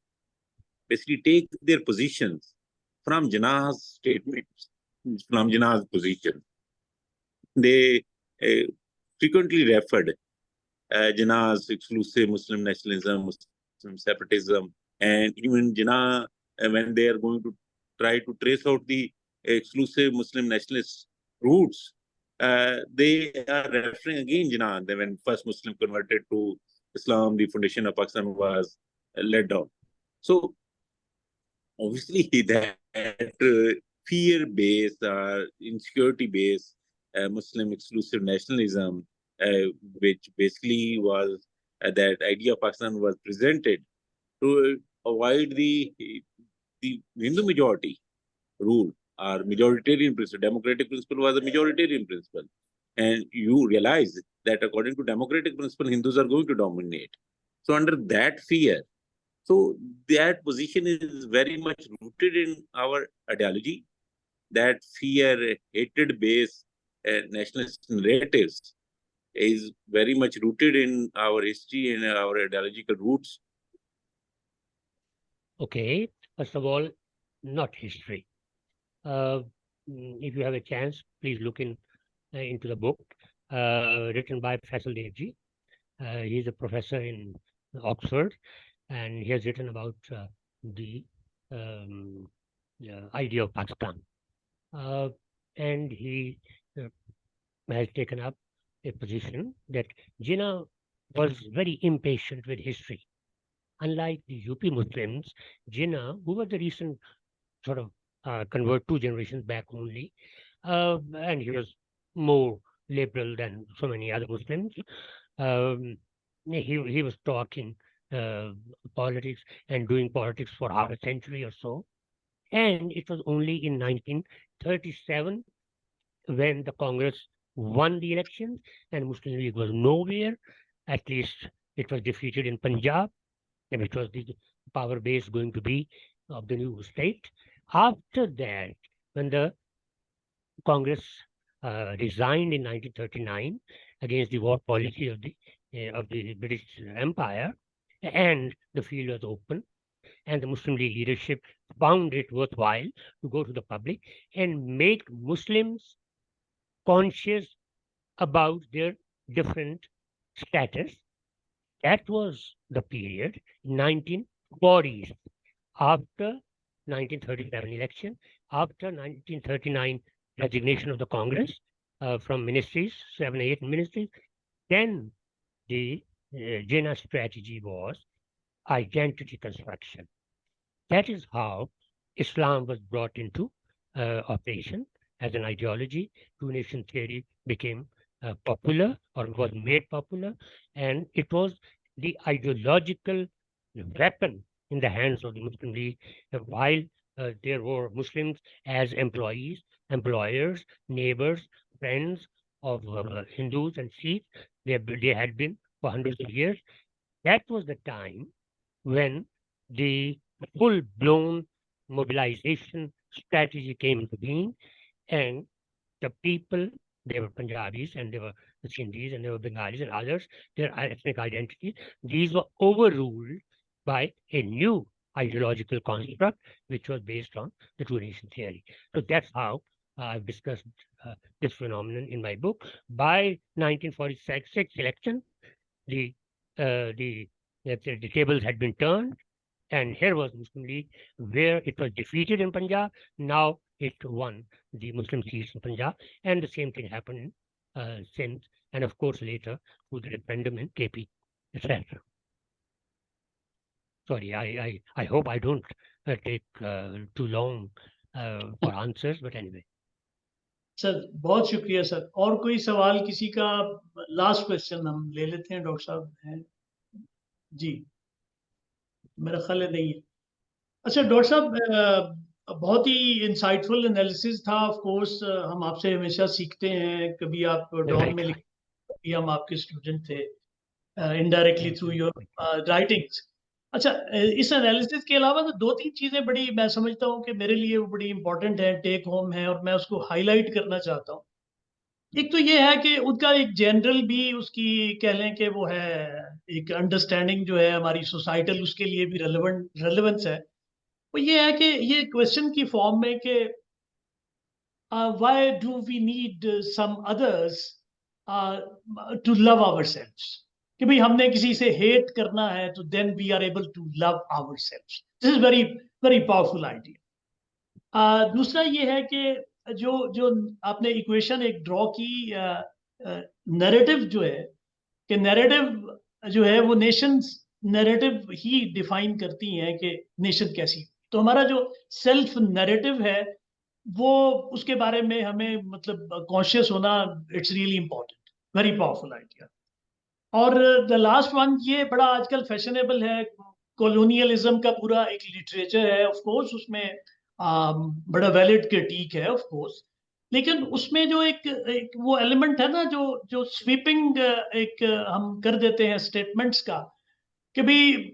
basically take their positions from Jinnah's statements, from Jinnah's position. They frequently referred Jinnah's exclusive Muslim nationalism, Muslim separatism, and even Jinnah, when they are going to try to trace out the exclusive Muslim nationalist roots, they are referring again Jinnah. When first Muslim converted to Islam, the foundation of Pakistan was laid down. So obviously that fear-based or insecurity-based Muslim exclusive nationalism, which basically was that idea of Pakistan was presented to avoid the Hindu majority rule or majoritarian principle. Democratic principle was a majoritarian principle. And you realize that according to democratic principle, Hindus are going to dominate. So under that fear, so that position is very much rooted in our ideology. That fear, hatred-based nationalist narratives is very much rooted in our history and our ideological roots. Okay, first of all, not history. If you have a chance, please look into the book written by Faisal Devji. He's a professor in Oxford, and he has written about the idea of Pakistan. And he has taken up a position that Jinnah was very impatient with history. Unlike the UP Muslims, Jinnah, who was the recent sort of convert 2 generations back only, and he was more liberal than so many other Muslims. He was talking politics and doing politics for half a century or so. And it was only in 1937 when the Congress won the elections and Muslim League was nowhere. At least it was defeated in Punjab, which was the power base going to be of the new state. After that, when the Congress resigned in 1939 against the war policy of the British Empire, and the field was open, and the Muslim League leadership found it worthwhile to go to the public and make Muslims conscious about their different status. That was the period, 1940s, after 1937 election, after 1939 resignation of the Congress from ministries, 7 or 8 ministries. Then the Jinnah strategy was identity construction. That is how Islam was brought into operation as an ideology. Two-nation theory became popular, or was made popular, and it was the ideological weapon in the hands of the Muslim League, while there were Muslims as employees, employers, neighbors, friends of Hindus and Sikhs. They had been for hundreds of years. That was the time when the full-blown mobilization strategy came into being, and the people, they were Punjabis and they were the Sindhis and they were Bengalis and others, their ethnic identities, these were overruled by a new ideological construct, which was based on the two-nation theory. So that's how I've discussed this phenomenon in my book. By 1946 election, the tables had been turned, and here was Muslim League, where it was defeated in Punjab. Now it won the Muslim seats in Punjab, and the same thing happened since, and of course later through the referendum in KP, etc. Sorry, I hope I don't take too long for answers, but anyway. Sir बहुत शुक्रिया sir. और कोई सवाल किसी का? Last question हम ले लेते हैं डॉक्टर साहब हैं जी, मेरा ख्याल है नहीं है। अच्छा डॉक्टर साहब, बहुत ही इंसाइटफुल एनालिसिस था। ऑफ कोर्स हम आपसे हमेशा सीखते हैं, कभी आप डॉन में लिख, कभी हम आपके स्टूडेंट थे इनडायरेक्टली थ्रू योर राइटिंग्स। अच्छा, इस एनालिसिस के अलावा तो दो तीन चीज़ें बड़ी मैं समझता हूँ कि मेरे लिए वो बड़ी इंपॉर्टेंट है, टेक होम है, और मैं उसको हाईलाइट करना चाहता हूँ। एक तो ये है कि उनका एक जनरल भी उसकी कह लें कि वो है एक अंडरस्टैंडिंग जो है हमारी सोसाइटल, उसके लिए भी रेलेवेंस है। वो ये है कि ये क्वेश्चन की फॉर्म में कि why do we need some others to love ourselves, कि भाई हमने किसी से हेट करना है तो then we are able to love ourselves. This is very very powerful idea. दूसरा ये है कि जो जो आपने इक्वेशन एक ड्रॉ की, नैरेटिव जो है, कि नैरेटिव जो है वो नेशंस नैरेटिव ही डिफाइन करती हैं कि नेशन कैसी। तो हमारा जो सेल्फ नैरेटिव है वो, उसके बारे में हमें मतलब कॉन्शियस होना, it's really important, very powerful idea. और द लास्ट वन, ये बड़ा आजकल फैशनेबल है, कॉलोनियलिज्म का पूरा एक लिटरेचर है, ऑफ कोर्स उसमें बड़ा वैलिड क्रिटिक है ऑफ कोर्स, लेकिन उसमें जो एक वो एलिमेंट है ना, जो जो स्वीपिंग एक हम कर देते हैं स्टेटमेंट्स का, कि भाई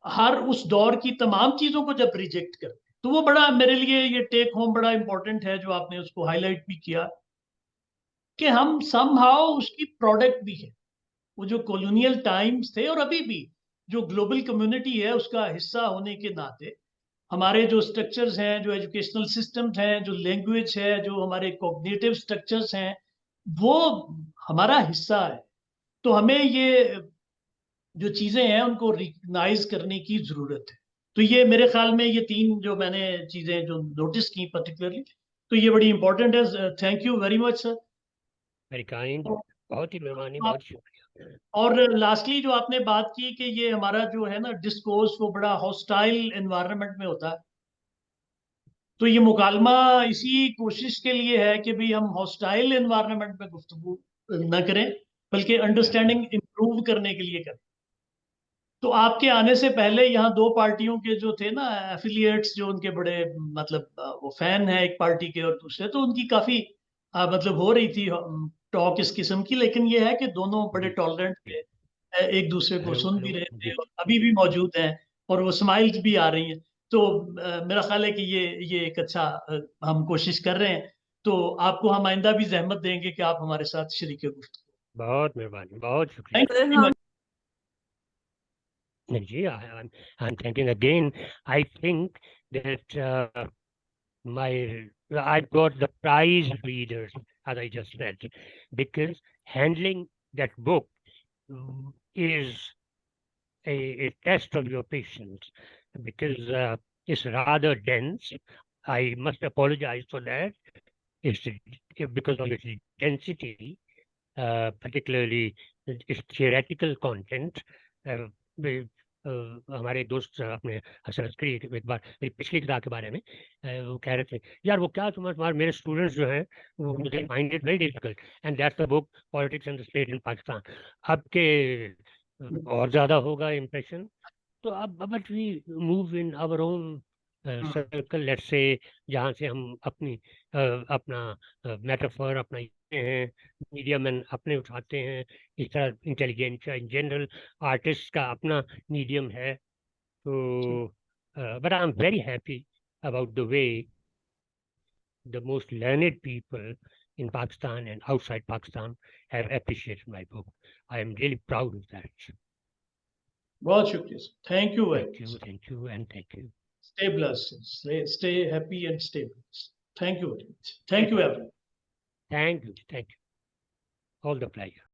हर उस दौर की तमाम चीजों को जब रिजेक्ट करते, तो वो बड़ा मेरे लिए ये टेक होम बड़ा इंपॉर्टेंट है, जो आपने उसको हाईलाइट भी किया, कि हम समहाउ उसकी प्रोडक्ट भी है। वो जो कॉलोनियल टाइम्स थे और अभी भी जो ग्लोबल कम्युनिटी है उसका हिस्सा होने के नाते, हमारे जो स्ट्रक्चर्स हैं, जो एजुकेशनल सिस्टम्स हैं, जो लैंग्वेज है, जो हमारे कॉग्निटिव स्ट्रक्चर्स हैं, वो हमारा हिस्सा है। तो हमें ये जो चीज़ें हैं उनको रिकग्नाइज करने की ज़रूरत है। तो ये मेरे ख्याल में ये तीन जो मैंने चीज़ें जो नोटिस की पर्टिकुलरली, तो ये बड़ी इंपॉर्टेंट है। Thank you very much sir. Very kind, बहुत ही मेहरबानी, बहुत शुक्रिया। और लास्टली जो आपने बात की कि ये हमारा जो है ना डिस्कोर्स, वो बड़ा हॉस्टाइल एनवायरनमेंट में होता है, तो ये मुकालमा इसी कोशिश के लिए है कि भाई हम हॉस्टाइल एनवायरनमेंट में गुफ्तगू न करें, बल्कि अंडरस्टैंडिंग इम्प्रूव करने के लिए करें। तो आपके आने से पहले यहाँ दो पार्टियों के जो थे ना एफिलिएट्स, जो उनके बड़े मतलब वो फैन है एक पार्टी के और दूसरे, तो उनकी काफी मतलब हो रही थी टॉक इस किस्म की, लेकिन ये है कि दोनों बड़े टॉलरेंट थे, एक दूसरे को सुन भी रहे थे और अभी भी मौजूद हैं, और वो स्माइल्स भी आ रही हैं। तो मेरा ख्याल है कि ये एक अच्छा हम कोशिश कर रहे हैं। तो आपको हम आइंदा भी जहमत देंगे कि आप हमारे साथ शरीक गुफ्तगू। बहुत मेहरबानी, बहुत शुक्रिया। Thank you. I'm thinking again. I think that I've got the prize readers, as I just said, because handling that book is a test of your patience, because it's rather dense. I must apologize for that. It's because of its density, particularly its theoretical content. हमारे दोस्त अपने हसन अस्करी एक बार मेरी पिछली किताब के बारे में वो कह रहे थे, यार वो क्या तुम्हारे मेरे स्टूडेंट्स जो हैं वो मुझे find it very difficult, and that's the book politics and the state in Pakistan. अब के और ज्यादा होगा इम्प्रेशन। तो अब but we move in our own circle, let's say, जहाँ से हम अपनी अपना मेटाफर अपना मीडियम अपने उठाते हैं, इस तरह इंटेलिजेंशिया इन जनरल आर्टिस्ट का अपना मीडियम है। तो but I am very happy about the way the most learned people in Pakistan and outside Pakistan have appreciated my book. I am really proud of that. बहुत शुक्रिया, thank you very much. Thank you, and thank you. Stay blessed, stay happy and stay blessed. Thank you very much. Thank you everyone. Thank you. All the pleasure.